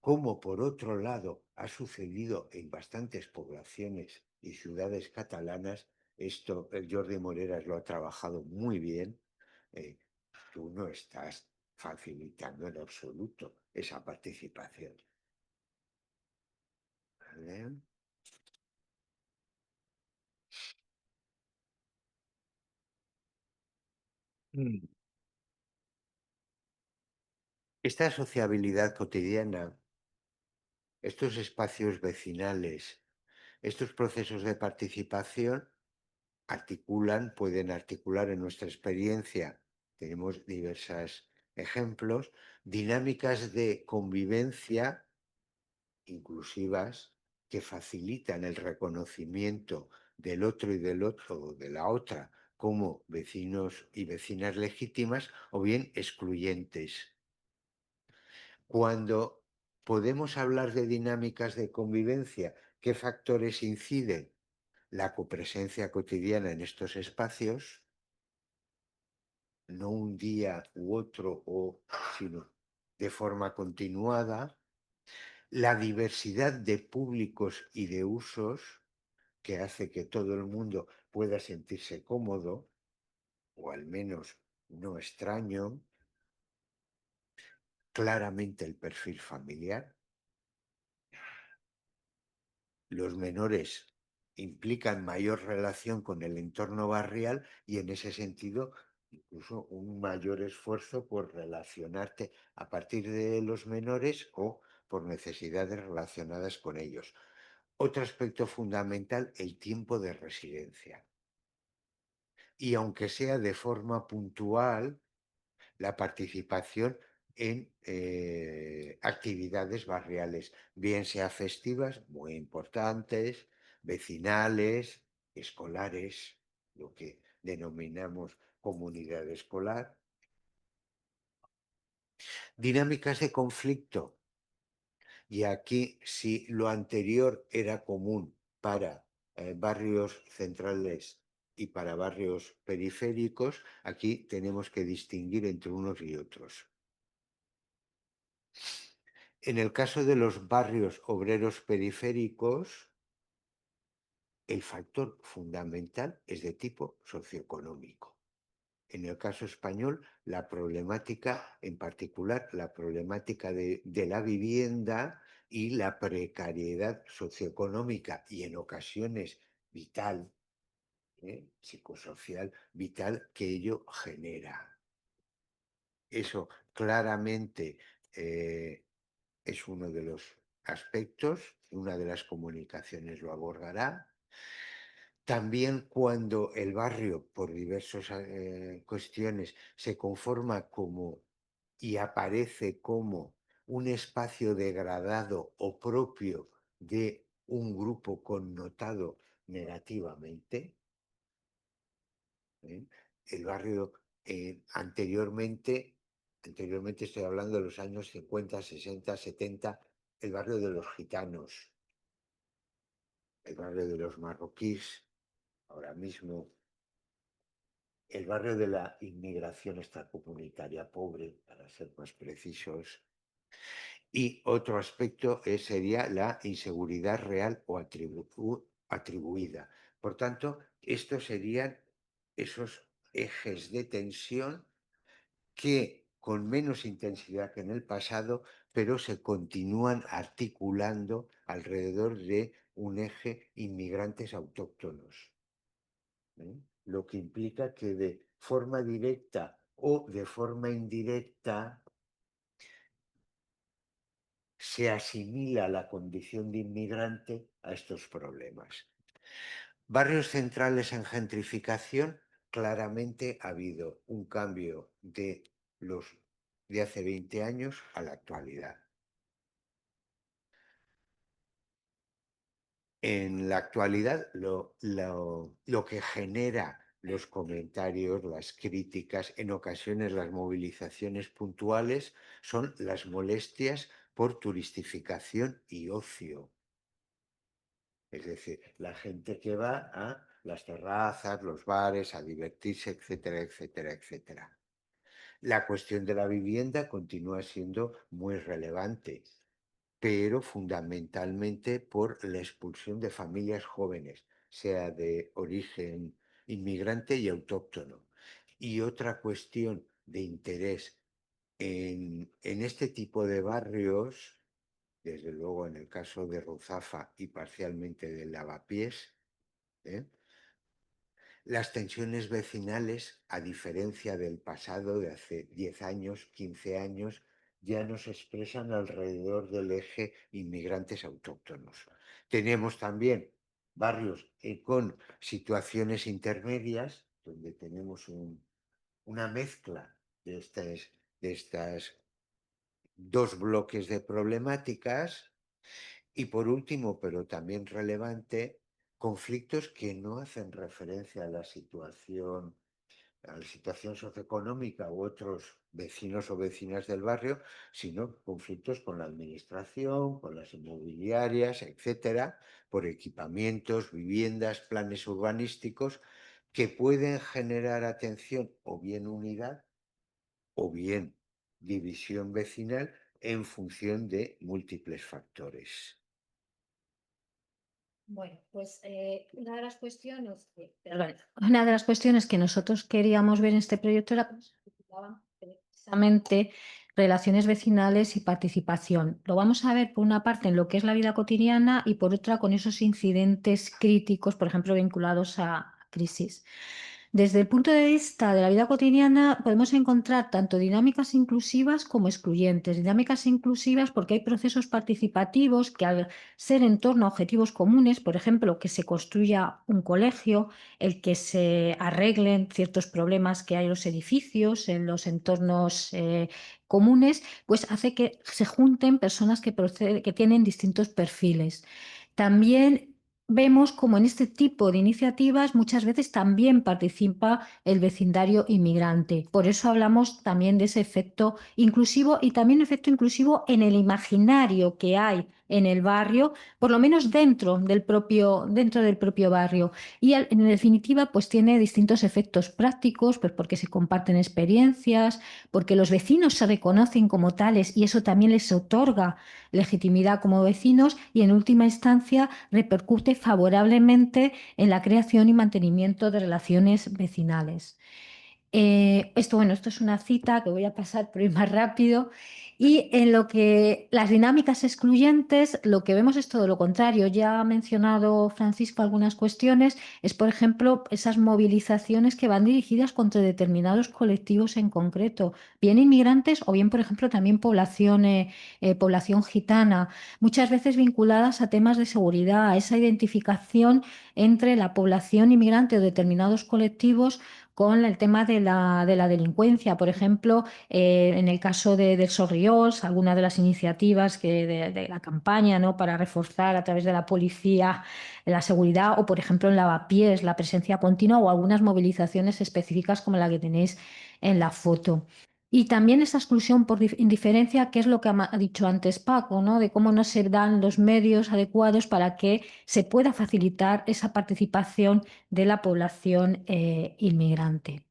como por otro lado ha sucedido en bastantes poblaciones y ciudades catalanas, esto el Jordi Moreras lo ha trabajado muy bien, tú no estás facilitando en absoluto esa participación. ¿Vale? Esta sociabilidad cotidiana, estos espacios vecinales, estos procesos de participación pueden articular en nuestra experiencia, tenemos diversos ejemplos, dinámicas de convivencia inclusivas que facilitan el reconocimiento del otro y del otro o de la otra como vecinos y vecinas legítimas o bien excluyentes. Cuando podemos hablar de dinámicas de convivencia, ¿qué factores inciden? La copresencia cotidiana en estos espacios, no un día u otro, sino de forma continuada, la diversidad de públicos y de usos que hace que todo el mundo pueda sentirse cómodo, o al menos no extraño, claramente el perfil familiar. Los menores implican mayor relación con el entorno barrial y en ese sentido incluso un mayor esfuerzo por relacionarte a partir de los menores o por necesidades relacionadas con ellos. Otro aspecto fundamental, el tiempo de residencia. Y aunque sea de forma puntual, la participación en actividades barriales, bien sea festivas, muy importantes, vecinales, escolares, lo que denominamos comunidad escolar. Dinámicas de conflicto. Y aquí, si lo anterior era común para barrios centrales y para barrios periféricos, aquí tenemos que distinguir entre unos y otros. En el caso de los barrios obreros periféricos, el factor fundamental es de tipo socioeconómico. En el caso español, la problemática, en particular, la problemática de la vivienda y la precariedad socioeconómica y en ocasiones vital, psicosocial, vital, que ello genera. Eso claramente es uno de los aspectos. una de las comunicaciones lo abordará. También cuando el barrio, por diversas cuestiones, se conforma como y aparece como un espacio degradado o propio de un grupo connotado negativamente. El barrio anteriormente estoy hablando de los años 50, 60, 70, el barrio de los gitanos, el barrio de los marroquíes, ahora mismo el barrio de la inmigración extracomunitaria pobre, para ser más precisos. Y otro aspecto sería la inseguridad real o atribuida. Por tanto, estos serían esos ejes de tensión que con menos intensidad que en el pasado, pero se continúan articulando alrededor de un eje inmigrantes autóctonos. Lo que implica que de forma directa o de forma indirecta se asimila la condición de inmigrante a estos problemas. Barrios centrales en gentrificación, claramente ha habido un cambio de hace 20 años a la actualidad. En la actualidad, lo que genera los comentarios, las críticas, en ocasiones las movilizaciones puntuales, son las molestias por turistificación y ocio. Es decir, la gente que va a las terrazas, los bares, a divertirse, etcétera, etcétera, etcétera. La cuestión de la vivienda continúa siendo muy relevante, pero fundamentalmente por la expulsión de familias jóvenes, sea de origen inmigrante y autóctono. Y otra cuestión de interés en este tipo de barrios, desde luego en el caso de Ruzafa y parcialmente de Lavapiés, las tensiones vecinales, a diferencia del pasado de hace 10 años, 15 años, ya no se expresan alrededor del eje inmigrantes autóctonos. Tenemos también barrios con situaciones intermedias, donde tenemos una mezcla de estas dos bloques de problemáticas. Y por último, pero también relevante, conflictos que no hacen referencia a la situación socioeconómica u otros vecinos o vecinas del barrio, sino conflictos con la administración, con las inmobiliarias, etcétera, por equipamientos, viviendas, planes urbanísticos que pueden generar atención o bien unidad o bien división vecinal en función de múltiples factores. Bueno, pues una de las cuestiones que nosotros queríamos ver en este proyecto era precisamente relaciones vecinales y participación. Lo vamos a ver por una parte en lo que es la vida cotidiana y por otra con esos incidentes críticos, por ejemplo, vinculados a crisis. Desde el punto de vista de la vida cotidiana podemos encontrar tanto dinámicas inclusivas como excluyentes. Dinámicas inclusivas porque hay procesos participativos que al ser en torno a objetivos comunes, por ejemplo, que se construya un colegio, el que se arreglen ciertos problemas que hay en los edificios, en los entornos comunes, pues hace que se junten personas que tienen distintos perfiles. También vemos como en este tipo de iniciativas muchas veces también participa el vecindario inmigrante. Por eso hablamos también de ese efecto inclusivo y también efecto inclusivo en el imaginario que hay en el barrio, por lo menos dentro del propio barrio. Y en definitiva, pues tiene distintos efectos prácticos, pues porque se comparten experiencias, porque los vecinos se reconocen como tales y eso también les otorga legitimidad como vecinos y en última instancia repercute favorablemente en la creación y mantenimiento de relaciones vecinales. Esto es una cita que voy a pasar por ir más rápido. Y en lo que las dinámicas excluyentes, lo que vemos es todo lo contrario. Ya ha mencionado Francisco algunas cuestiones. Es, por ejemplo, esas movilizaciones que van dirigidas contra determinados colectivos en concreto, bien inmigrantes o bien, por ejemplo, también población gitana, muchas veces vinculadas a temas de seguridad, a esa identificación entre la población inmigrante o determinados colectivos con el tema de la delincuencia. Por ejemplo, en el caso del Sorriols, algunas de las iniciativas de la campaña, ¿no?, para reforzar a través de la policía la seguridad, o por ejemplo en Lavapiés, la presencia continua, o algunas movilizaciones específicas como la que tenéis en la foto. Y también esa exclusión por indiferencia, que es lo que ha dicho antes Paco, ¿no?, de cómo no se dan los medios adecuados para que se pueda facilitar esa participación de la población inmigrante.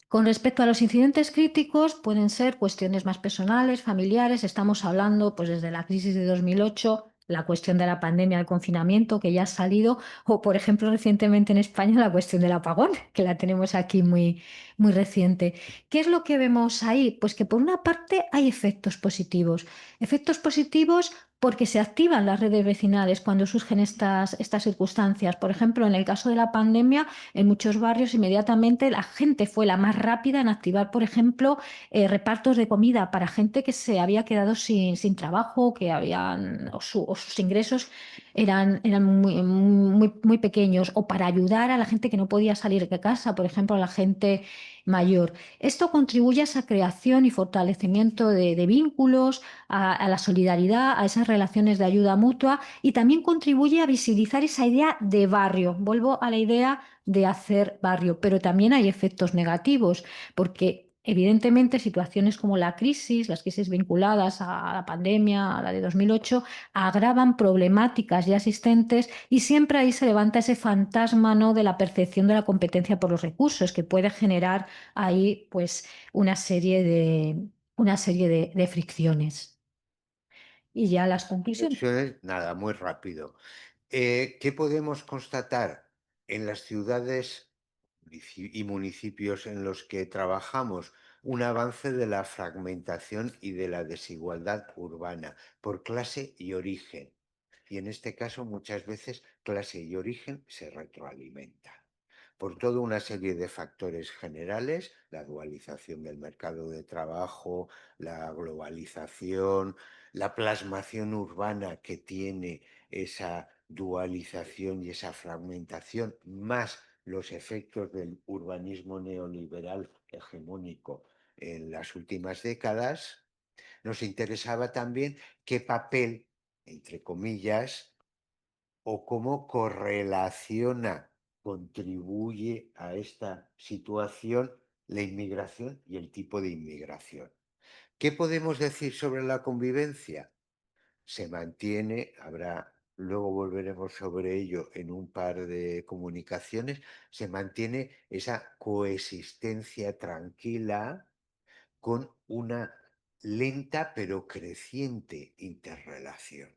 Con respecto a los incidentes críticos, pueden ser cuestiones más personales, familiares. Estamos hablando, pues, desde la crisis de 2008, la cuestión de la pandemia, del confinamiento, que ya ha salido, o, por ejemplo, recientemente en España, la cuestión del apagón, que la tenemos aquí muy, muy reciente. ¿Qué es lo que vemos ahí? Pues que por una parte hay efectos positivos. Efectos positivos porque se activan las redes vecinales cuando surgen estas circunstancias. Por ejemplo, en el caso de la pandemia, en muchos barrios inmediatamente la gente fue la más rápida en activar, por ejemplo, repartos de comida para gente que se había quedado sin trabajo, que habían, o sus ingresos eran muy pequeños, o para ayudar a la gente que no podía salir de casa, por ejemplo, a la gente mayor. Esto contribuye a esa creación y fortalecimiento de vínculos, a la solidaridad, a esas relaciones de ayuda mutua, y también contribuye a visibilizar esa idea de barrio. Vuelvo a la idea de hacer barrio, pero también hay efectos negativos, porque evidentemente situaciones como la crisis, las crisis vinculadas a la pandemia, a la de 2008, agravan problemáticas ya existentes, y siempre ahí se levanta ese fantasma, ¿no?, de la percepción de la competencia por los recursos, que puede generar ahí, pues, una serie de fricciones. Y ya las conclusiones. Nada, muy rápido. ¿Qué podemos constatar en las ciudades y municipios en los que trabajamos? Un avance de la fragmentación y de la desigualdad urbana por clase y origen. Y en este caso muchas veces clase y origen se retroalimentan por toda una serie de factores generales: la dualización del mercado de trabajo, la globalización, la plasmación urbana que tiene esa dualización y esa fragmentación, más los efectos del urbanismo neoliberal hegemónico en las últimas décadas. Nos interesaba también qué papel, entre comillas, o cómo correlaciona, contribuye a esta situación la inmigración y el tipo de inmigración. ¿Qué podemos decir sobre la convivencia? Se mantiene, luego volveremos sobre ello en un par de comunicaciones, se mantiene esa coexistencia tranquila con una lenta pero creciente interrelación.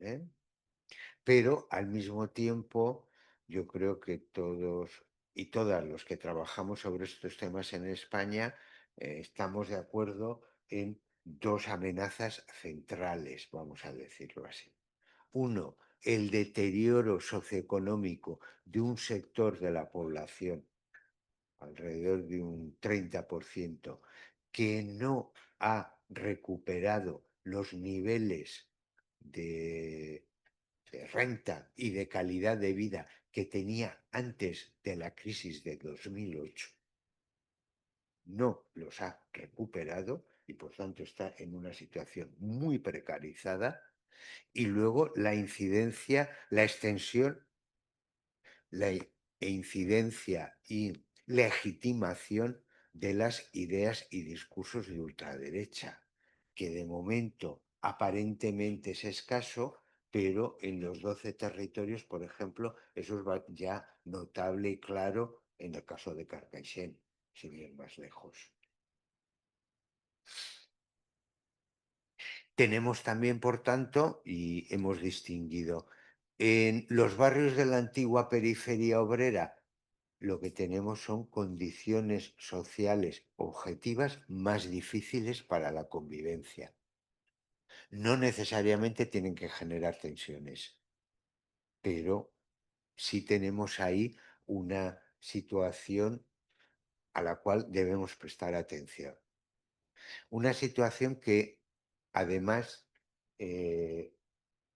¿Eh? Pero al mismo tiempo, yo creo que todos y todas los que trabajamos sobre estos temas en España estamos de acuerdo en dos amenazas centrales, vamos a decirlo así. Uno, el deterioro socioeconómico de un sector de la población, alrededor de un 30%, que no ha recuperado los niveles de renta y de calidad de vida que tenía antes de la crisis de 2008. No los ha recuperado y por tanto está en una situación muy precarizada. Y luego la incidencia, la extensión, la incidencia y legitimación de las ideas y discursos de ultraderecha, que de momento aparentemente es escaso, pero en los 12 territorios, por ejemplo, eso es ya notable y claro en el caso de Carcaixent, sin ir más lejos. Tenemos también, por tanto, y hemos distinguido, en los barrios de la antigua periferia obrera, lo que tenemos son condiciones sociales objetivas más difíciles para la convivencia. No necesariamente tienen que generar tensiones, pero sí tenemos ahí una situación a la cual debemos prestar atención. Una situación que además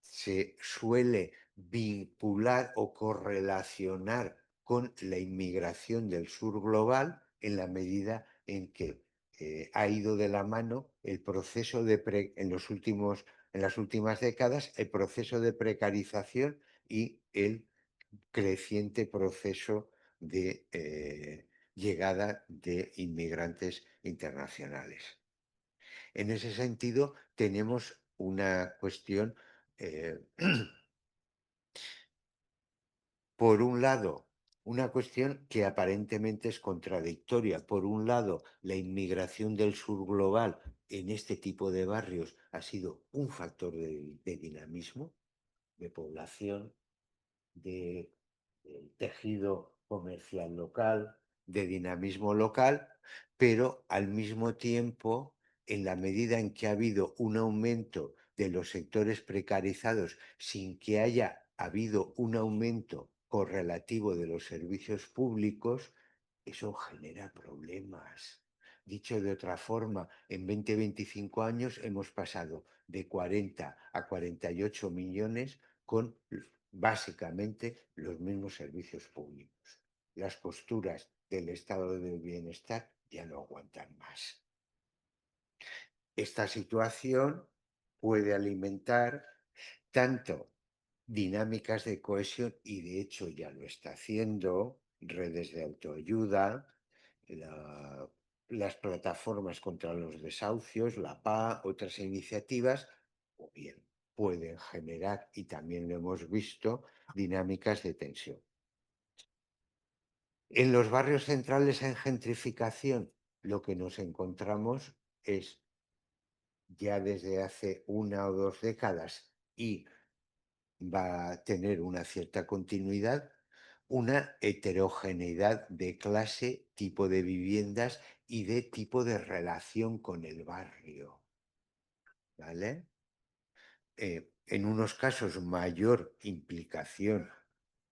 se suele vincular o correlacionar con la inmigración del sur global en la medida en que ha ido de la mano el proceso en las últimas décadas, el proceso de precarización y el creciente proceso de llegada de inmigrantes internacionales. En ese sentido, tenemos una cuestión, por un lado, una cuestión que aparentemente es contradictoria. Por un lado, la inmigración del sur global en este tipo de barrios ha sido un factor de dinamismo, de población, de tejido comercial local, de dinamismo local, pero al mismo tiempo, en la medida en que ha habido un aumento de los sectores precarizados sin que haya habido un aumento correlativo de los servicios públicos, eso genera problemas. Dicho de otra forma, en 20-25 años hemos pasado de 40 a 48 millones con básicamente los mismos servicios públicos. Las posturas del estado del bienestar ya no aguantan más. Esta situación puede alimentar tanto dinámicas de cohesión, y de hecho ya lo está haciendo, redes de autoayuda, las plataformas contra los desahucios, la PA, otras iniciativas, o bien pueden generar, y también lo hemos visto, dinámicas de tensión. En los barrios centrales en gentrificación, lo que nos encontramos es, ya desde hace 1 o 2 décadas, y va a tener una cierta continuidad, una heterogeneidad de clase, tipo de viviendas y de tipo de relación con el barrio. ¿Vale? En unos casos mayor implicación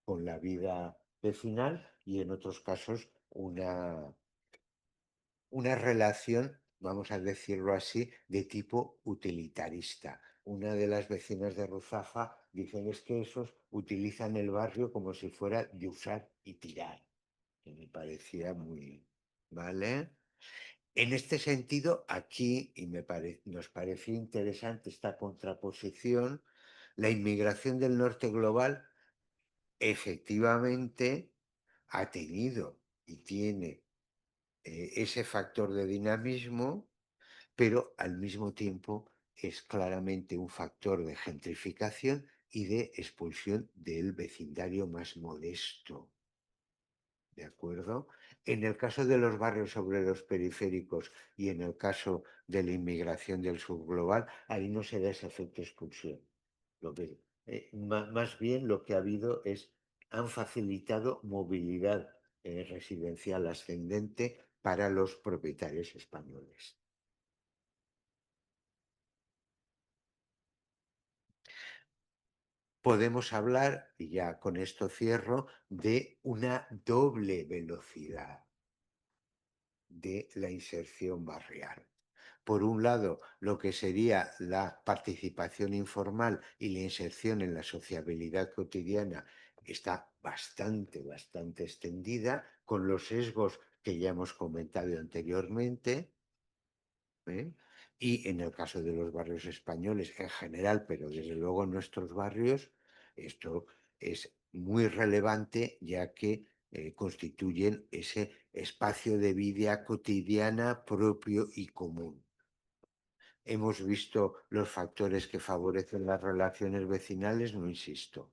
con la vida vecinal y en otros casos una relación, vamos a decirlo así, de tipo utilitarista. Una de las vecinas de Ruzafa dicen es que esos utilizan el barrio como si fuera de usar y tirar, que me parecía muy... ¿Vale? En este sentido, aquí, y nos pareció interesante esta contraposición, la inmigración del norte global efectivamente ha tenido y tiene ese factor de dinamismo, pero al mismo tiempo es claramente un factor de gentrificación y de expulsión del vecindario más modesto. ¿De acuerdo? En el caso de los barrios obreros periféricos y en el caso de la inmigración del sur global, ahí no se da ese efecto expulsión. Más bien lo que ha habido es, han facilitado movilidad residencial ascendente para los propietarios españoles. Podemos hablar, y ya con esto cierro, de una doble velocidad de la inserción barrial. Por un lado, lo que sería la participación informal y la inserción en la sociabilidad cotidiana está bastante extendida, con los sesgos que ya hemos comentado anteriormente, ¿eh? Y en el caso de los barrios españoles en general, pero desde luego en nuestros barrios, esto es muy relevante, ya que constituyen ese espacio de vida cotidiana propio y común. Hemos visto los factores que favorecen las relaciones vecinales, no insisto.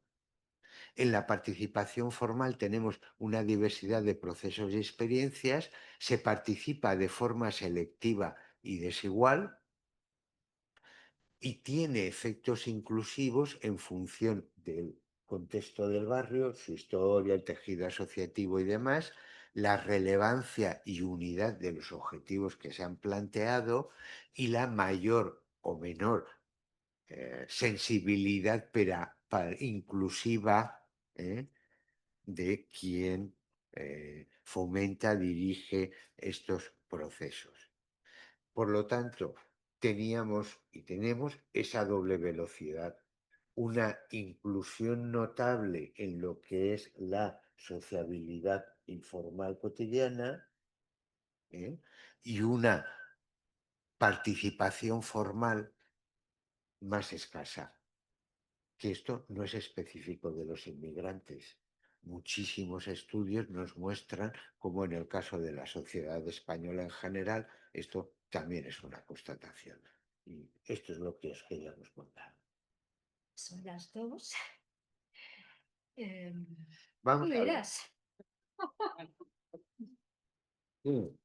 En la participación formal tenemos una diversidad de procesos y experiencias, se participa de forma selectiva y desigual y tiene efectos inclusivos en función del contexto del barrio, su historia, el tejido asociativo y demás, la relevancia y unidad de los objetivos que se han planteado y la mayor o menor sensibilidad inclusiva de quien fomenta, dirige estos procesos. Por lo tanto, teníamos y tenemos esa doble velocidad, una inclusión notable en lo que es la sociabilidad informal cotidiana y una participación formal más escasa, que esto no es específico de los inmigrantes. Muchísimos estudios nos muestran cómo en el caso de la sociedad española en general, esto también es una constatación. Y esto es lo que os queríamos contar. Son las 2. Vamos a ver. Verás. Sí.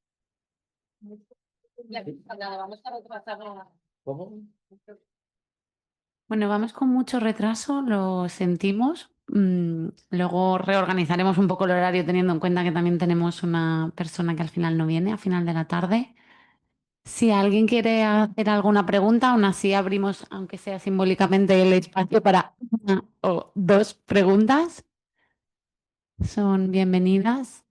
¿Cómo? Bueno, vamos con mucho retraso, lo sentimos. Luego reorganizaremos un poco el horario teniendo en cuenta que también tenemos una persona que al final no viene, a final de la tarde. Si alguien quiere hacer alguna pregunta, aún así abrimos, aunque sea simbólicamente, el espacio para una o dos preguntas. Son bienvenidas.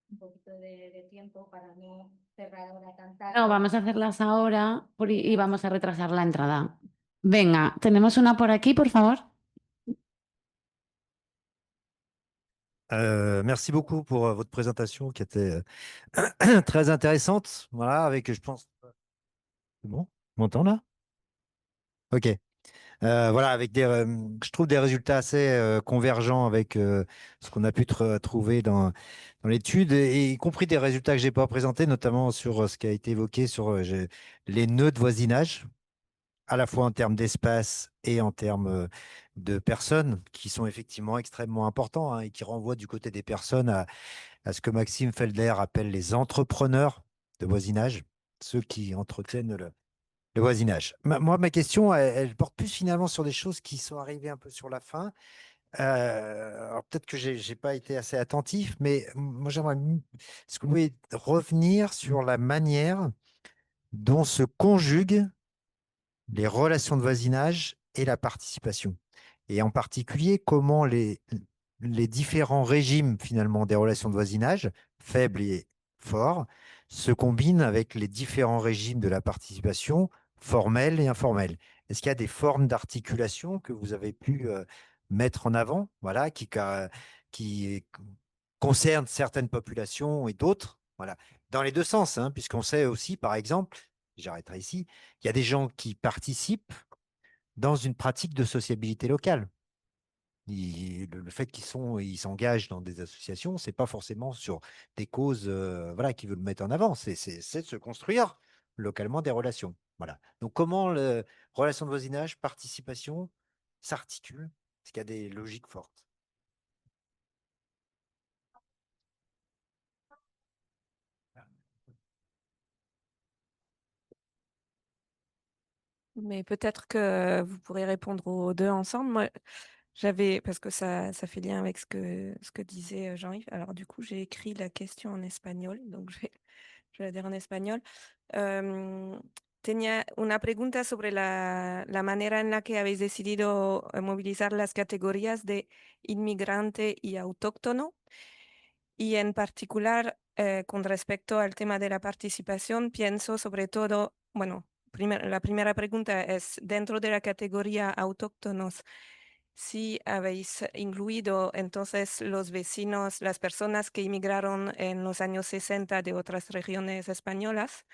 Un poquito de tiempo para no cerrar ahora tan tarde. No, vamos a hacerlas ahora y vamos a retrasar la entrada. Venga, tenemos una por aquí, por favor. Merci beaucoup pour votre présentation qui était très intéressante. Voilà, avec, je pense. C'est bon? On m'entend là? Ok. Voilà, avec je trouve des résultats assez convergents avec ce qu'on a pu trouver dans l'étude, et y compris des résultats que j'ai pas présentés, notamment sur ce qui a été évoqué sur les nœuds de voisinage, à la fois en termes d'espace et en termes de personnes, qui sont effectivement extrêmement importants, hein, et qui renvoient du côté des personnes à ce que Maxime Felder appelle les entrepreneurs de voisinage, ceux qui entretiennent le voisinage. Moi, ma question, elle porte plus finalement sur des choses qui sont arrivées un peu sur la fin. Alors peut-être que j'ai pas été assez attentif, mais moi j'aimerais, est-ce que vous pouvez revenir sur la manière dont se conjuguent les relations de voisinage et la participation? Et en particulier, comment les différents régimes finalement des relations de voisinage, faibles et forts, se combinent avec les différents régimes de la participation, formelle et informelle. Est-ce qu'il y a des formes d'articulation que vous avez pu mettre en avant, voilà, qui concernent certaines populations et d'autres, voilà, dans les deux sens, hein, puisqu'on sait aussi, par exemple, j'arrêterai ici, il y a des gens qui participent dans une pratique de sociabilité locale. Le fait ils s'engagent dans des associations, c'est pas forcément sur des causes voilà, qu'ils veulent mettre en avant, c'est de se construire localement des relations. Voilà. Donc comment la relation de voisinage, participation s'articule? Est-ce qu'il y a des logiques fortes? Mais peut-être que vous pourrez répondre aux deux ensemble. Moi, parce que ça fait lien avec ce que disait Jean-Yves. Alors, du coup, j'ai écrit la question en espagnol, donc je vais la dire en espagnol. Tenía una pregunta sobre la manera en la que habéis decidido movilizar las categorías de inmigrante y autóctono. Y en particular, con respecto al tema de la participación, pienso sobre todo, bueno, la primera pregunta es, dentro de la categoría autóctonos, si habéis incluido entonces los vecinos, las personas que inmigraron en los años 60 de otras regiones españolas.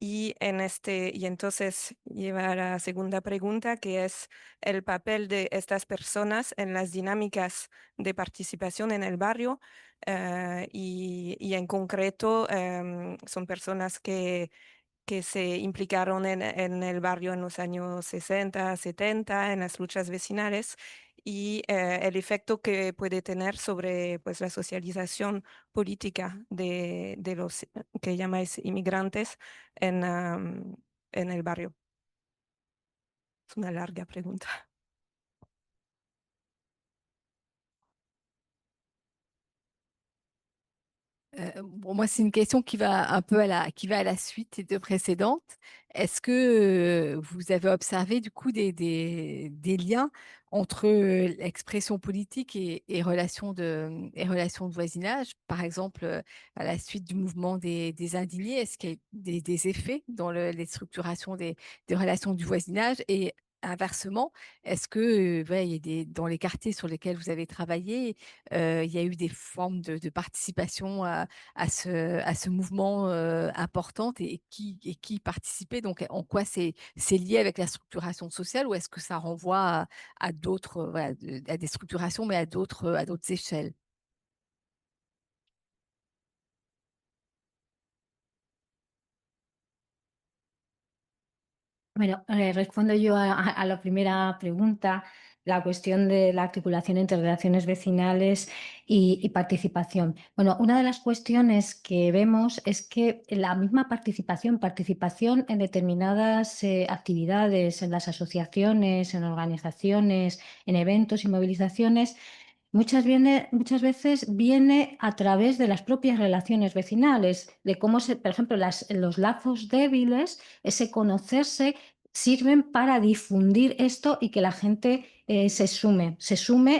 Y entonces lleva a la segunda pregunta, que es el papel de estas personas en las dinámicas de participación en el barrio. Y en concreto, son personas que se implicaron en el barrio en los años 60, 70, en las luchas vecinales, y el efecto que puede tener sobre, pues, la socialización política de los que llamáis inmigrantes en el barrio? Es una larga pregunta. Bon, moi, c'est une question qui va un peu à la suite des deux précédentes. Est-ce que vous avez observé du coup des liens entre l'expression politique et relations de voisinage? Par exemple, à la suite du mouvement des indignés, est-ce qu'il y a eu des effets dans les structurations des relations du voisinage? Et inversement, est-ce que ouais, il y a dans les quartiers sur lesquels vous avez travaillé, il y a eu des formes de participation à ce mouvement important et qui participait? Donc, en quoi c'est lié avec la structuration sociale ou est-ce que ça renvoie à d'autres, voilà, à des structurations, mais à d'autres échelles? Bueno, respondo yo a la primera pregunta, la cuestión de la articulación entre relaciones vecinales y participación. Bueno, una de las cuestiones que vemos es que la misma participación en determinadas actividades, en las asociaciones, en organizaciones, en eventos y movilizaciones, muchas veces viene a través de las propias relaciones vecinales, de cómo por ejemplo, los lazos débiles, ese conocerse, sirven para difundir esto y que la gente se sume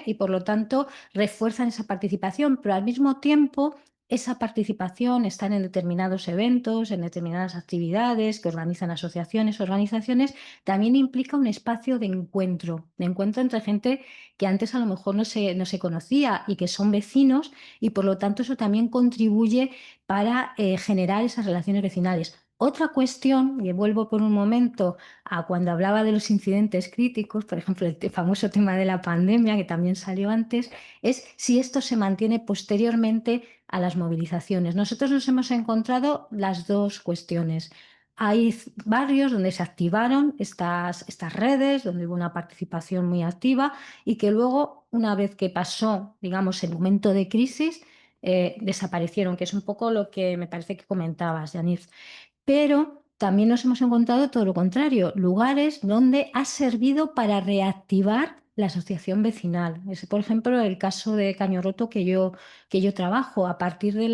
y por lo tanto refuerzan esa participación, pero al mismo tiempo esa participación está en determinados eventos, en determinadas actividades que organizan asociaciones, organizaciones, también implica un espacio de encuentro entre gente que antes a lo mejor no se conocía y que son vecinos y por lo tanto eso también contribuye para generar esas relaciones vecinales. Otra cuestión, y vuelvo por un momento a cuando hablaba de los incidentes críticos, por ejemplo, el famoso tema de la pandemia, que también salió antes, es si esto se mantiene posteriormente a las movilizaciones. Nosotros nos hemos encontrado las dos cuestiones. Hay barrios donde se activaron estas redes, donde hubo una participación muy activa y que luego, una vez que pasó, digamos, el momento de crisis, desaparecieron, que es un poco lo que me parece que comentabas, Yanir. Pero también nos hemos encontrado todo lo contrario, lugares donde ha servido para reactivar la asociación vecinal. Es, por ejemplo, el caso de Caño Roto que yo trabajo. A partir de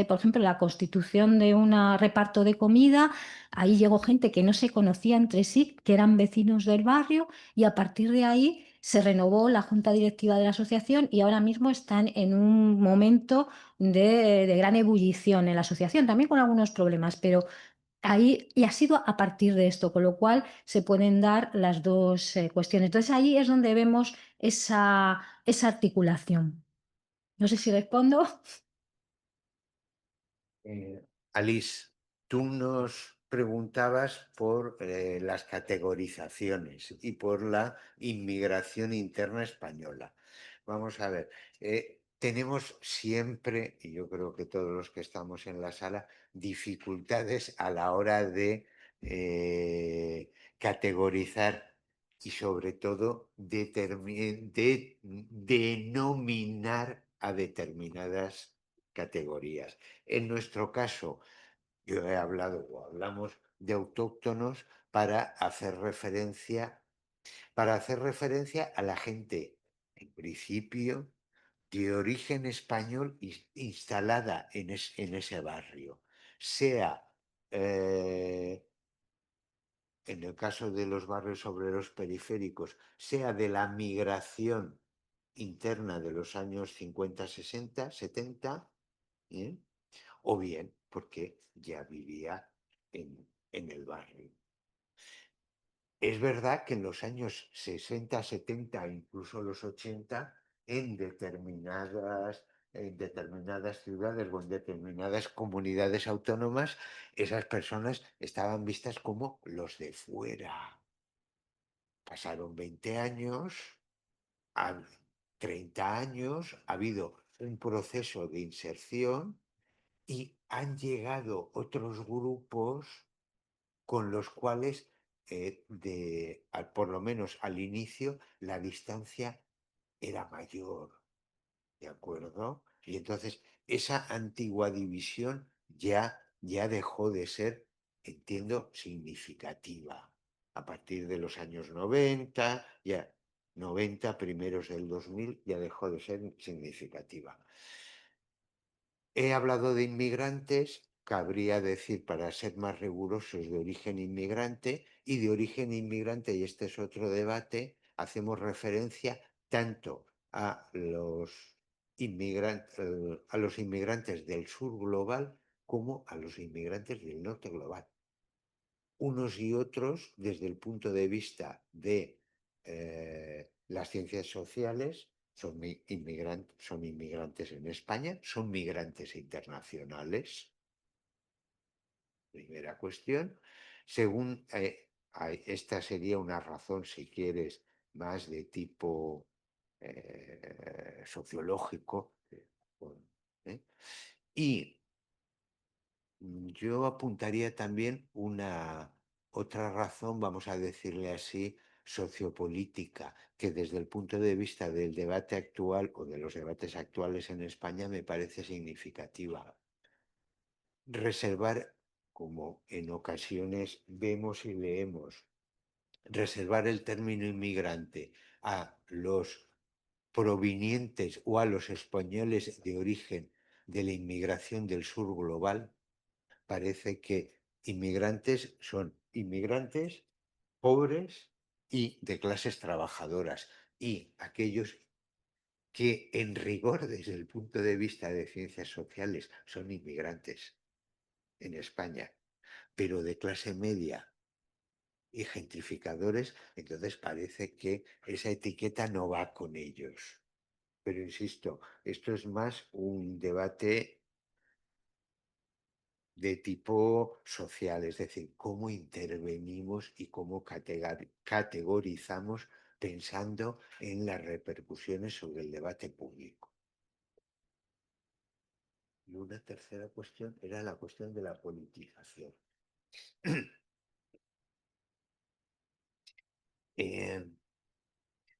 por ejemplo, la constitución de un reparto de comida, ahí llegó gente que no se conocía entre sí, que eran vecinos del barrio, y a partir de ahí se renovó la junta directiva de la asociación y ahora mismo están en un momento de gran ebullición en la asociación, también con algunos problemas, pero ahí, y ha sido a partir de esto, con lo cual se pueden dar las dos cuestiones. Entonces ahí es donde vemos esa articulación. No sé si respondo. Alice, tú nos preguntabas por las categorizaciones y por la inmigración interna española. Vamos a ver, tenemos siempre, y yo creo que todos los que estamos en la sala, dificultades a la hora de categorizar y sobre todo de denominar a determinadas categorías. En nuestro caso, yo he hablado o hablamos de autóctonos para hacer referencia a la gente, en principio, de origen español instalada en ese barrio, sea en el caso de los barrios obreros periféricos, sea de la migración interna de los años 50, 60, 70, ¿eh? O bien porque ya vivía en el barrio. Es verdad que en los años 60, 70, incluso los 80, en determinadas ciudades o en determinadas comunidades autónomas, esas personas estaban vistas como los de fuera. Pasaron 20 años, 30 años, ha habido un proceso de inserción y han llegado otros grupos con los cuales, por lo menos al inicio, la distancia era mayor, ¿de acuerdo? Y entonces esa antigua división ya dejó de ser entiendo, significativa. A partir de los años 90, ya 90, primeros del 2000, ya dejó de ser significativa. He hablado de inmigrantes, cabría decir, para ser más rigurosos, de origen inmigrante, y de origen inmigrante, y este es otro debate, hacemos referencia tanto a los inmigrantes del sur global como a los inmigrantes del norte global. Unos y otros, desde el punto de vista de las ciencias sociales, son inmigrantes en España, son migrantes internacionales. Primera cuestión. Según, esta sería una razón, si quieres, más de tipo sociológico. ¿eh? Y yo apuntaría también otra razón, vamos a decirle así, sociopolítica, que desde el punto de vista del debate actual o de los debates actuales en España me parece significativa. Reservar, como en ocasiones vemos y leemos, reservar el término inmigrante a los provenientes o a los españoles de origen de la inmigración del sur global, parece que inmigrantes son inmigrantes pobres y de clases trabajadoras, y aquellos que en rigor desde el punto de vista de ciencias sociales son inmigrantes en España, pero de clase media y gentrificadores, entonces parece que esa etiqueta no va con ellos. Pero insisto, esto es más un debate de tipo social, es decir, cómo intervenimos y cómo categorizamos pensando en las repercusiones sobre el debate público. Y una tercera cuestión era la cuestión de la politización.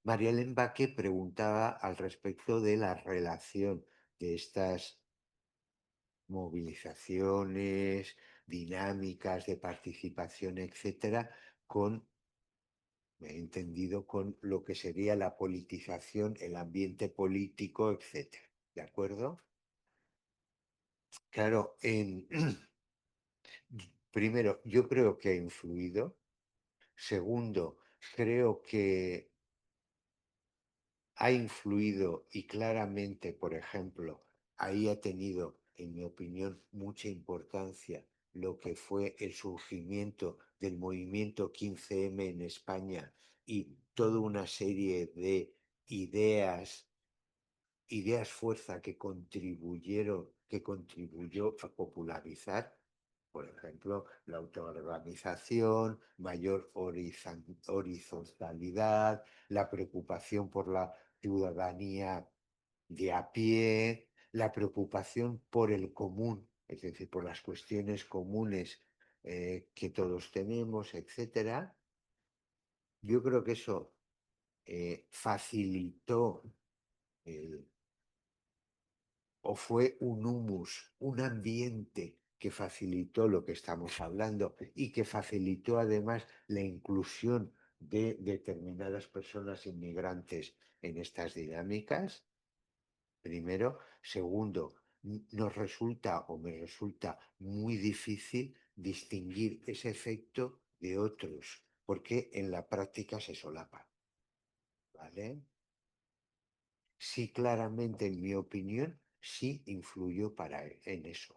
María Elena Baque preguntaba al respecto de la relación de estas movilizaciones, dinámicas de participación, etcétera, me he entendido, con lo que sería la politización, el ambiente político, etcétera. ¿De acuerdo? Claro, primero, yo creo que ha influido. Segundo, creo que ha influido y claramente, por ejemplo, ahí ha tenido, en mi opinión, mucha importancia lo que fue el surgimiento del movimiento 15M en España y toda una serie de ideas fuerza que contribuyó a popularizar, por ejemplo, la autoorganización, mayor horizontalidad, la preocupación por la ciudadanía de a pie, la preocupación por el común, es decir, por las cuestiones comunes que todos tenemos, etcétera. Yo creo que eso facilitó o fue un humus, un ambiente que facilitó lo que estamos hablando y que facilitó además la inclusión de determinadas personas inmigrantes en estas dinámicas. Primero. Segundo, nos resulta o me resulta muy difícil distinguir ese efecto de otros, porque en la práctica se solapa. ¿Vale? Sí, claramente, en mi opinión, sí influyó en eso.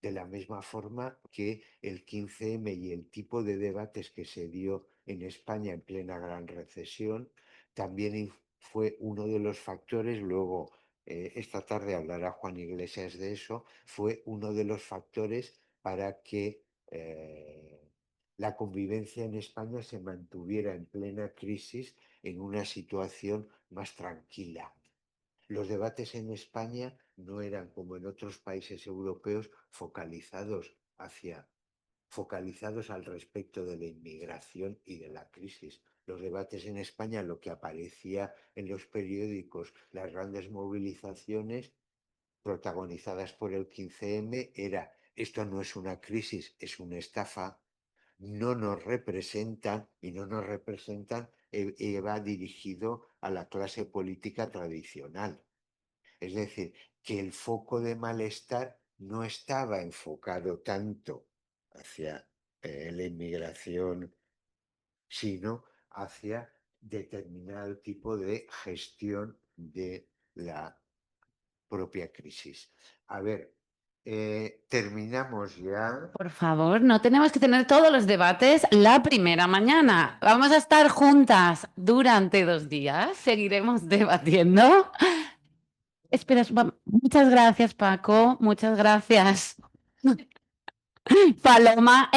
De la misma forma que el 15M y el tipo de debates que se dio en España en plena gran recesión, también fue uno de los factores. Luego, esta tarde hablará Juan Iglesias de eso, fue uno de los factores para que la convivencia en España se mantuviera en plena crisis en una situación más tranquila. Los debates en España no eran, como en otros países europeos, focalizados al respecto de la inmigración y de la crisis. Los debates en España, lo que aparecía en los periódicos, las grandes movilizaciones protagonizadas por el 15M, era esto no es una crisis, es una estafa, no nos representan y no nos representan, va dirigido a la clase política tradicional. Es decir, que el foco de malestar no estaba enfocado tanto hacia la inmigración, sino hacia determinado tipo de gestión de la propia crisis. A ver, terminamos ya. Por favor, no tenemos que tener todos los debates la primera mañana. Vamos a estar juntas durante 2 días. Seguiremos debatiendo. Espera, muchas gracias, Paco. Muchas gracias, Paloma.